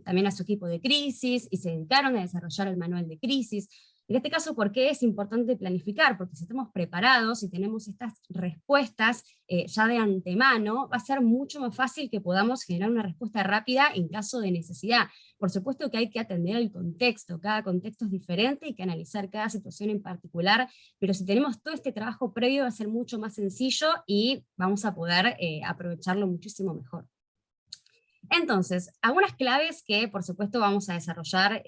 también a su equipo de crisis y se dedicaron a desarrollar el manual de crisis. En este caso, ¿por qué es importante planificar? Porque si estamos preparados y tenemos estas respuestas ya de antemano, va a ser mucho más fácil que podamos generar una respuesta rápida en caso de necesidad. Por supuesto que hay que atender el contexto, cada contexto es diferente, hay que analizar cada situación en particular, pero si tenemos todo este trabajo previo va a ser mucho más sencillo y vamos a poder aprovecharlo muchísimo mejor. Entonces, algunas claves que por supuesto vamos a desarrollar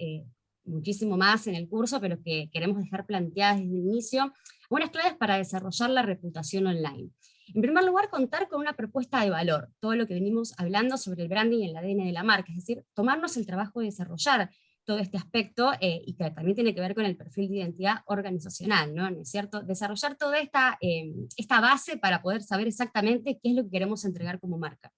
muchísimo más en el curso, pero que queremos dejar planteadas desde el inicio, unas claves para desarrollar la reputación online. En primer lugar, contar con una propuesta de valor, todo lo que venimos hablando sobre el branding y el ADN de la marca, es decir, tomarnos el trabajo de desarrollar todo este aspecto, y que también tiene que ver con el perfil de identidad organizacional, ¿no es cierto? Desarrollar toda esta base para poder saber exactamente qué es lo que queremos entregar como marca.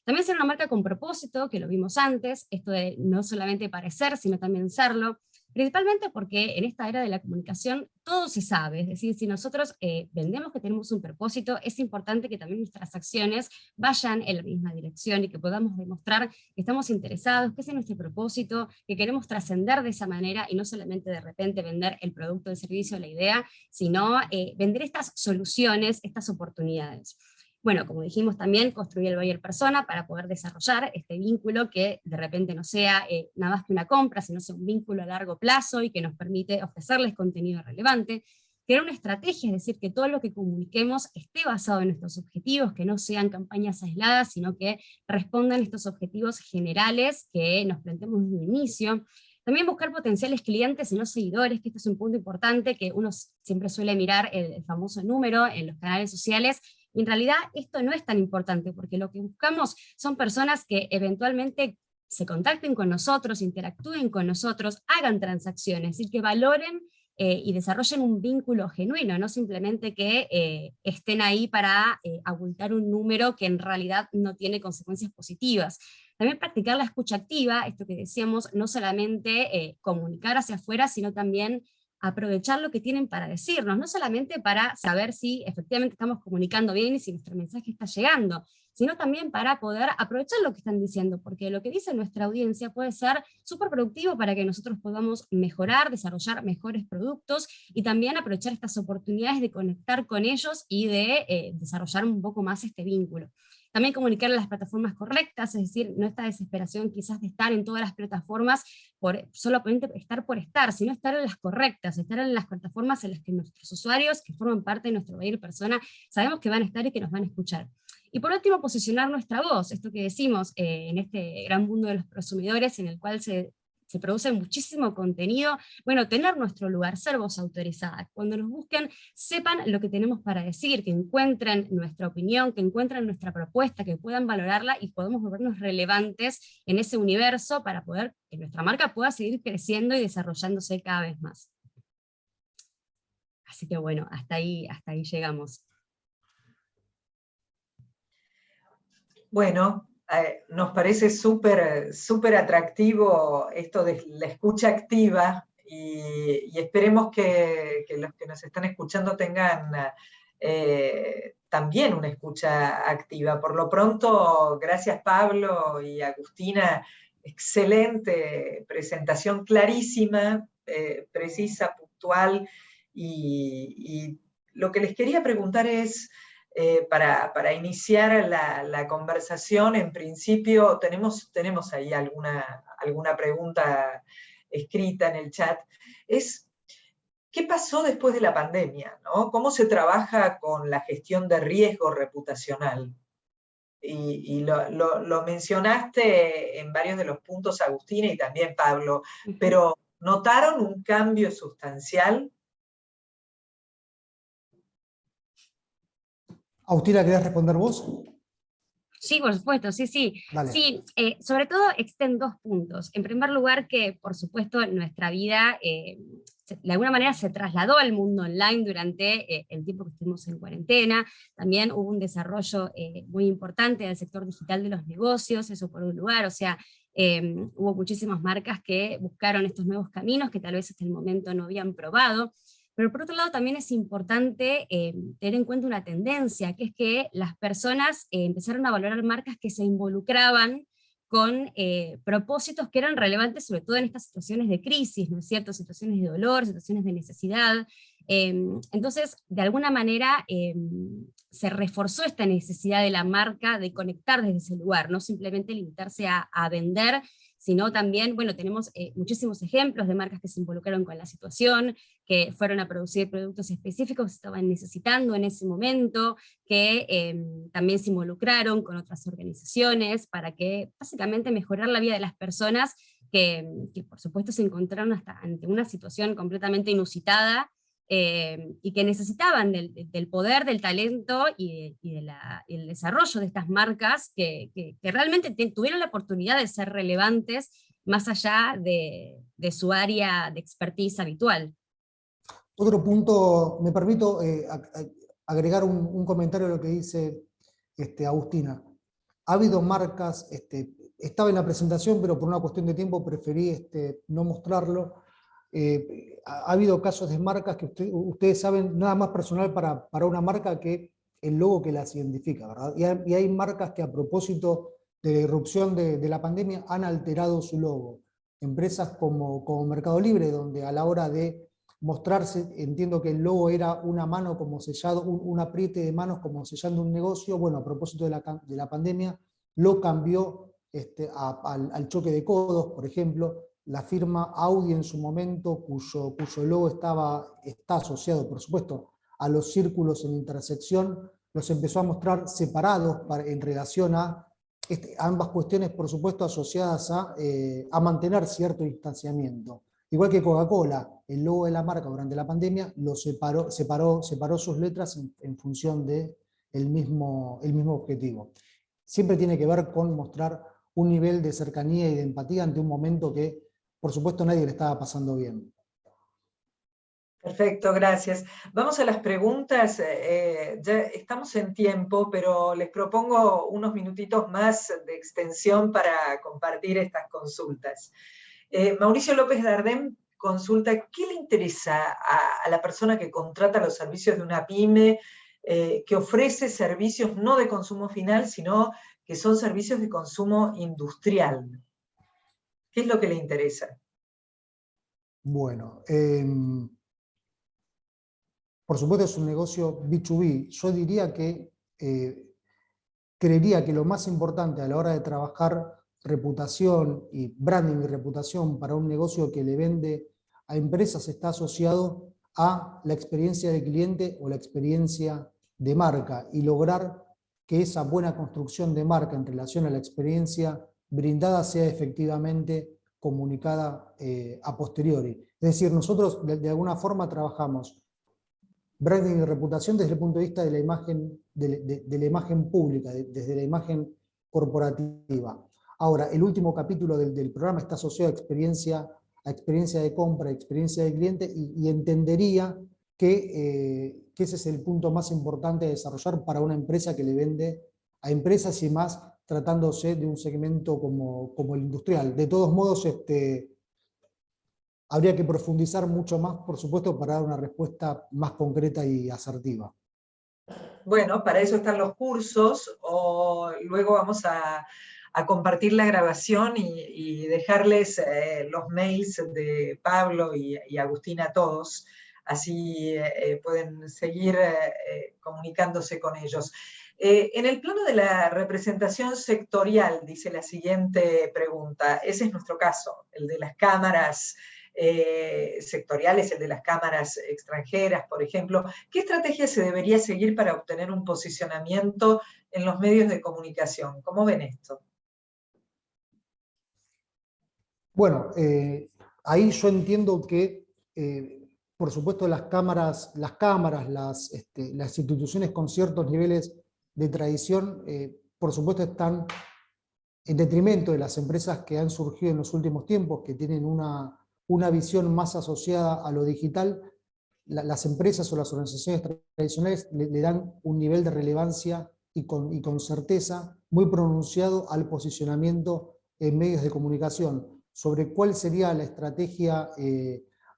También ser una marca con propósito, que lo vimos antes, esto de no solamente parecer, sino también serlo, principalmente porque en esta era de la comunicación todo se sabe, es decir, si nosotros vendemos que tenemos un propósito, es importante que también nuestras acciones vayan en la misma dirección y que podamos demostrar que estamos interesados, que ese es nuestro propósito, que queremos trascender de esa manera y no solamente de repente vender el producto, el servicio, la idea, sino vender estas soluciones, estas oportunidades. Bueno, como dijimos también, construir el buyer persona para poder desarrollar este vínculo que de repente no sea nada más que una compra, sino sea un vínculo a largo plazo y que nos permite ofrecerles contenido relevante. Crear una estrategia, es decir, que todo lo que comuniquemos esté basado en nuestros objetivos, que no sean campañas aisladas, sino que respondan a estos objetivos generales que nos planteamos desde el inicio. También buscar potenciales clientes y no seguidores, que este es un punto importante, que uno siempre suele mirar el famoso número en los canales sociales, y en realidad esto no es tan importante, porque lo que buscamos son personas que eventualmente se contacten con nosotros, interactúen con nosotros, hagan transacciones, es decir, que valoren y desarrollen un vínculo genuino, no simplemente que estén ahí para abultar un número que en realidad no tiene consecuencias positivas. También practicar la escucha activa, esto que decíamos, no solamente comunicar hacia afuera, sino también aprovechar lo que tienen para decirnos, no solamente para saber si efectivamente estamos comunicando bien y si nuestro mensaje está llegando, sino también para poder aprovechar lo que están diciendo, porque lo que dice nuestra audiencia puede ser súper productivo para que nosotros podamos mejorar, desarrollar mejores productos, y también aprovechar estas oportunidades de conectar con ellos y de desarrollar un poco más este vínculo. También comunicar en las plataformas correctas, es decir, no esta desesperación quizás de estar en todas las plataformas por solamente estar por estar, sino estar en las correctas, estar en las plataformas en las que nuestros usuarios, que forman parte de nuestro buyer persona, sabemos que van a estar y que nos van a escuchar. Y por último, posicionar nuestra voz, esto que decimos en este gran mundo de los prosumidores en el cual se produce muchísimo contenido, bueno, tener nuestro lugar, ser voz autorizada. Cuando nos busquen, sepan lo que tenemos para decir, que encuentren nuestra opinión, que encuentren nuestra propuesta, que puedan valorarla y podamos volvernos relevantes en ese universo para poder que nuestra marca pueda seguir creciendo y desarrollándose cada vez más. Así que bueno, hasta ahí llegamos. Bueno, nos parece súper atractivo esto de la escucha activa, y esperemos que los que nos están escuchando tengan también una escucha activa. Por lo pronto, gracias Pablo y Agustina, excelente presentación, clarísima, precisa, puntual, y lo que les quería preguntar es, para iniciar la conversación, en principio tenemos ahí alguna pregunta escrita en el chat, es ¿qué pasó después de la pandemia, ¿no? ¿Cómo se trabaja con la gestión de riesgo reputacional? y lo mencionaste en varios de los puntos, Agustina, y también Pablo, pero ¿notaron un cambio sustancial? Agustina, ¿querés responder vos? Sí, por supuesto, sí, sí. Dale. Sí, sobre todo existen dos puntos. En primer lugar, que por supuesto nuestra vida de alguna manera se trasladó al mundo online durante el tiempo que estuvimos en cuarentena. También hubo un desarrollo muy importante del sector digital de los negocios, eso por un lugar, o sea, hubo muchísimas marcas que buscaron estos nuevos caminos que tal vez hasta el momento no habían probado. Pero por otro lado también es importante tener en cuenta una tendencia, que es que las personas empezaron a valorar marcas que se involucraban con propósitos que eran relevantes, sobre todo en estas situaciones de crisis, ¿no es cierto? Situaciones de dolor, situaciones de necesidad. Entonces, de alguna manera, se reforzó esta necesidad de la marca de conectar desde ese lugar, no simplemente limitarse a vender, sino también, bueno, tenemos muchísimos ejemplos de marcas que se involucraron con la situación, que fueron a producir productos específicos que se estaban necesitando en ese momento, que también se involucraron con otras organizaciones para que básicamente mejorar la vida de las personas que por supuesto se encontraron hasta ante una situación completamente inusitada, y que necesitaban del poder, del talento y del desarrollo de estas marcas que realmente tuvieron la oportunidad de ser relevantes más allá de su área de expertise habitual. Otro punto, me permito agregar un comentario a lo que dice Agustina. Ha habido marcas, estaba en la presentación, pero por una cuestión de tiempo preferí no mostrarlo. Ha habido casos de marcas que ustedes saben, nada más personal para una marca que el logo que las identifica, ¿verdad? Y hay marcas que a propósito de la irrupción de la pandemia han alterado su logo. Empresas como Mercado Libre, donde a la hora de mostrarse, entiendo que el logo era una mano como sellado, un apriete de manos como sellando un negocio, bueno, a propósito de la pandemia, lo cambió al choque de codos, por ejemplo. La firma Audi en su momento, cuyo logo está asociado, por supuesto, a los círculos en intersección, los empezó a mostrar separados en relación a ambas cuestiones, por supuesto, asociadas a mantener cierto distanciamiento. Igual que Coca-Cola, el logo de la marca durante la pandemia lo separó sus letras en función del mismo objetivo. Siempre tiene que ver con mostrar un nivel de cercanía y de empatía ante un momento que, por supuesto, nadie le estaba pasando bien. Perfecto, gracias. Vamos a las preguntas. Ya estamos en tiempo, pero les propongo unos minutitos más de extensión para compartir estas consultas. Mauricio López Dardén consulta, ¿qué le interesa a la persona que contrata los servicios de una pyme, que ofrece servicios no de consumo final, sino que son servicios de consumo industrial? ¿Qué es lo que le interesa? Bueno, por supuesto es un negocio B2B. Yo diría que, creería que lo más importante a la hora de trabajar reputación y branding y reputación para un negocio que le vende a empresas está asociado a la experiencia del cliente o la experiencia de marca, y lograr que esa buena construcción de marca en relación a la experiencia brindada sea efectivamente comunicada a posteriori. Es decir, nosotros de alguna forma trabajamos branding y reputación desde el punto de vista de la imagen, de la imagen pública, desde la imagen corporativa. Ahora, el último capítulo del programa está asociado a experiencia de compra, experiencia de cliente, y entendería que ese es el punto más importante de desarrollar para una empresa que le vende a empresas, y más tratándose de un segmento como el industrial. De todos modos, habría que profundizar mucho más, por supuesto, para dar una respuesta más concreta y asertiva. Bueno, para eso están los cursos, o luego vamos a compartir la grabación y dejarles los mails de Pablo y Agustina a todos, así pueden seguir comunicándose con ellos. En el plano de la representación sectorial, dice la siguiente pregunta, ese es nuestro caso, el de las cámaras sectoriales, el de las cámaras extranjeras, por ejemplo. ¿Qué estrategia se debería seguir para obtener un posicionamiento en los medios de comunicación. ¿Cómo ven esto? Bueno, ahí yo entiendo que, por supuesto, las instituciones con ciertos niveles de tradición, por supuesto, están en detrimento de las empresas que han surgido en los últimos tiempos, que tienen una visión más asociada a lo digital. Las empresas o las organizaciones tradicionales le dan un nivel de relevancia y con certeza muy pronunciado al posicionamiento en medios de comunicación. Sobre cuál sería la estrategia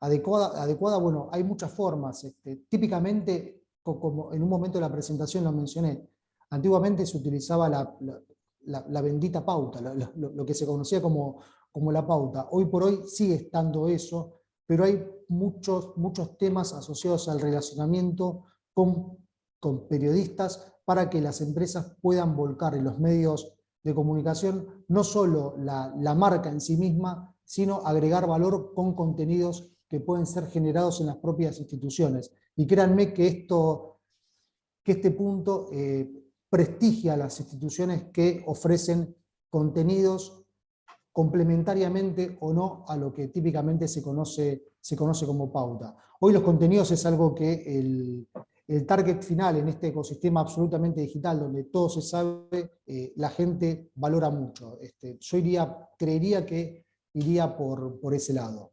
adecuada, bueno, hay muchas formas. Típicamente, como en un momento de la presentación lo mencioné, antiguamente se utilizaba la bendita pauta, lo que se conocía como la pauta. Hoy por hoy sigue estando eso, pero hay muchos temas asociados al relacionamiento con periodistas para que las empresas puedan volcar en los medios de comunicación no solo la marca en sí misma, sino agregar valor con contenidos que pueden ser generados en las propias instituciones. Y créanme que este punto prestigia a las instituciones que ofrecen contenidos complementariamente o no a lo que típicamente se conoce como pauta. Hoy los contenidos es algo que el target final en este ecosistema absolutamente digital, donde todo se sabe, la gente valora mucho. Yo creería que iría por ese lado.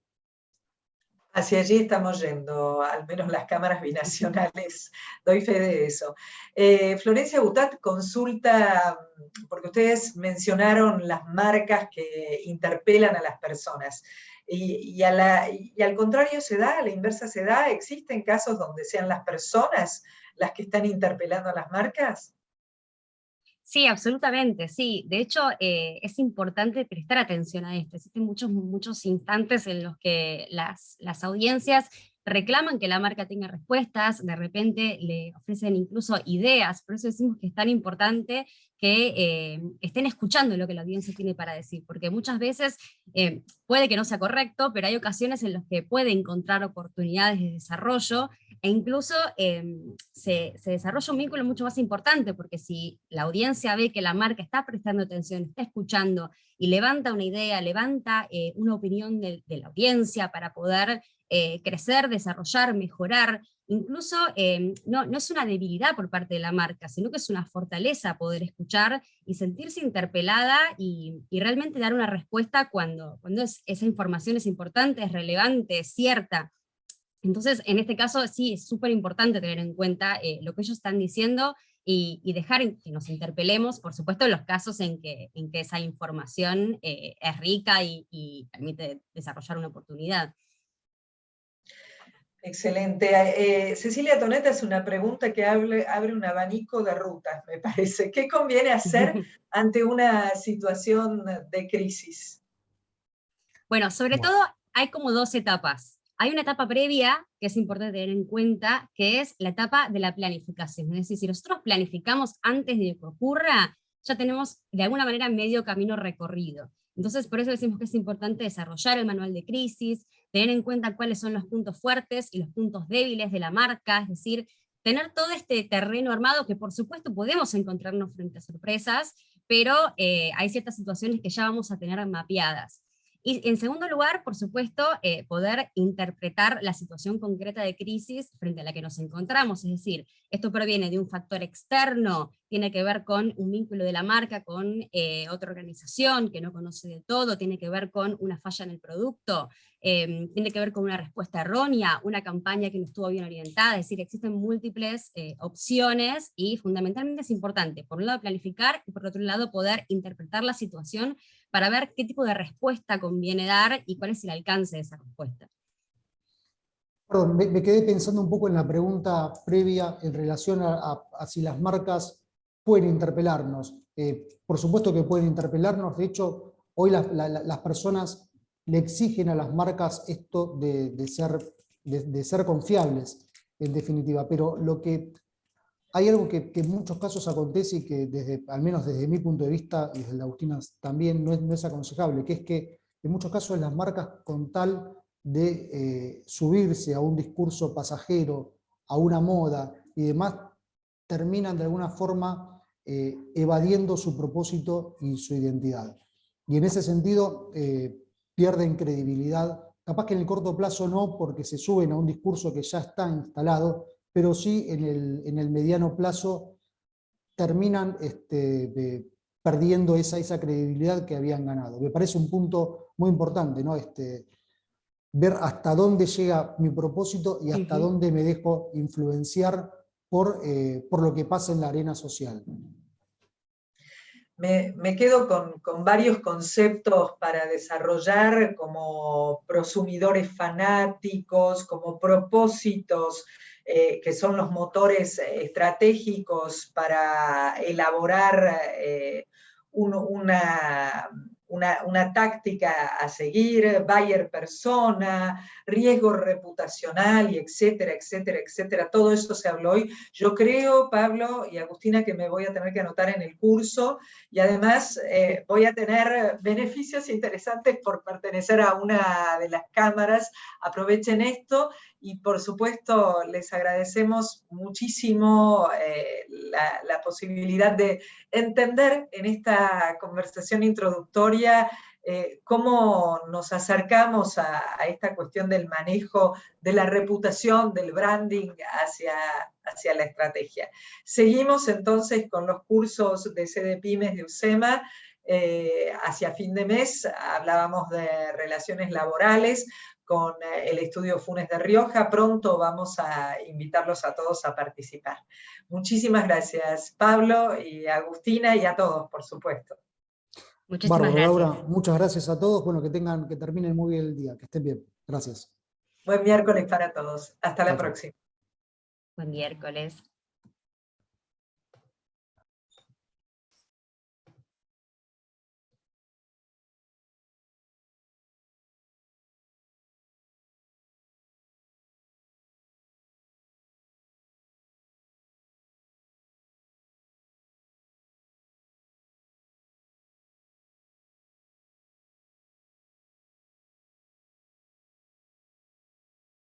Hacia allí estamos yendo, al menos las cámaras binacionales, doy fe de eso. Florencia Butat consulta, porque ustedes mencionaron las marcas que interpelan a las personas, y al contrario se da, a la inversa se da, ¿existen casos donde sean las personas las que están interpelando a las marcas? Sí, absolutamente, sí. De hecho, es importante prestar atención a esto. Existen muchos instantes en los que las audiencias reclaman que la marca tenga respuestas, de repente le ofrecen incluso ideas, por eso decimos que es tan importante que estén escuchando lo que la audiencia tiene para decir, porque muchas veces puede que no sea correcto, pero hay ocasiones en las que puede encontrar oportunidades de desarrollo, e incluso se desarrolla un vínculo mucho más importante, porque si la audiencia ve que la marca está prestando atención, está escuchando, y levanta una idea, levanta una opinión de la audiencia para poder crecer, desarrollar, mejorar, incluso no es una debilidad por parte de la marca, sino que es una fortaleza poder escuchar y sentirse interpelada y realmente dar una respuesta cuando esa información es importante, es relevante, es cierta. Entonces, en este caso sí es súper importante tener en cuenta lo que ellos están diciendo y dejar que nos interpelemos, por supuesto, en los casos en que esa información es rica y permite desarrollar una oportunidad. Excelente. Cecilia Toneta hace una pregunta que abre un abanico de rutas, me parece. ¿Qué conviene hacer ante una situación de crisis? Bueno, sobre todo hay como dos etapas. Hay una etapa previa que es importante tener en cuenta, que es la etapa de la planificación. Es decir, si nosotros planificamos antes de que ocurra, ya tenemos de alguna manera medio camino recorrido. Entonces, por eso decimos que es importante desarrollar el manual de crisis, tener en cuenta cuáles son los puntos fuertes y los puntos débiles de la marca, es decir, tener todo este terreno armado que por supuesto podemos encontrarnos frente a sorpresas, pero hay ciertas situaciones que ya vamos a tener mapeadas. Y en segundo lugar, por supuesto, poder interpretar la situación concreta de crisis frente a la que nos encontramos, es decir, esto proviene de un factor externo, tiene que ver con un vínculo de la marca con otra organización que no conoce de todo, tiene que ver con una falla en el producto, tiene que ver con una respuesta errónea, una campaña que no estuvo bien orientada, es decir, existen múltiples opciones y fundamentalmente es importante, por un lado planificar y por otro lado poder interpretar la situación para ver qué tipo de respuesta conviene dar y cuál es el alcance de esa respuesta. Perdón, me quedé pensando un poco en la pregunta previa en relación a si las marcas pueden interpelarnos. Por supuesto que pueden interpelarnos, de hecho, hoy las personas le exigen a las marcas esto de ser confiables, en definitiva, pero hay algo que en muchos casos acontece y que al menos desde mi punto de vista, y desde el de Agustina también no es aconsejable, que es que en muchos casos las marcas, con tal de subirse a un discurso pasajero, a una moda y demás, terminan de alguna forma evadiendo su propósito y su identidad. Y en ese sentido pierden credibilidad, capaz que en el corto plazo no, porque se suben a un discurso que ya está instalado, pero sí en el mediano plazo terminan perdiendo esa credibilidad que habían ganado. Me parece un punto muy importante, ¿no? Ver hasta dónde llega mi propósito y hasta dónde me dejo influenciar por lo que pasa en la arena social. Me quedo con varios conceptos para desarrollar, como prosumidores fanáticos, como propósitos, que son los motores estratégicos para elaborar una táctica a seguir, buyer persona, riesgo reputacional, y etcétera, etcétera, etcétera. Todo eso se habló hoy. Yo creo, Pablo y Agustina, que me voy a tener que anotar en el curso, y además voy a tener beneficios interesantes por pertenecer a una de las cámaras. Aprovechen esto, y por supuesto les agradecemos muchísimo la posibilidad de entender en esta conversación introductoria cómo nos acercamos a esta cuestión del manejo de la reputación, del branding hacia la estrategia. Seguimos entonces con los cursos de CDPymes de UCEMA. Hacia fin de mes hablábamos de relaciones laborales con el estudio Funes de Rioja. Pronto vamos a invitarlos a todos a participar. Muchísimas gracias, Pablo y Agustina, y a todos, por supuesto. Muchísimas Bárbaro, gracias. Laura, muchas gracias a todos. Bueno, que terminen muy bien el día, que estén bien. Gracias. Buen miércoles para todos. Hasta la próxima. Buen miércoles.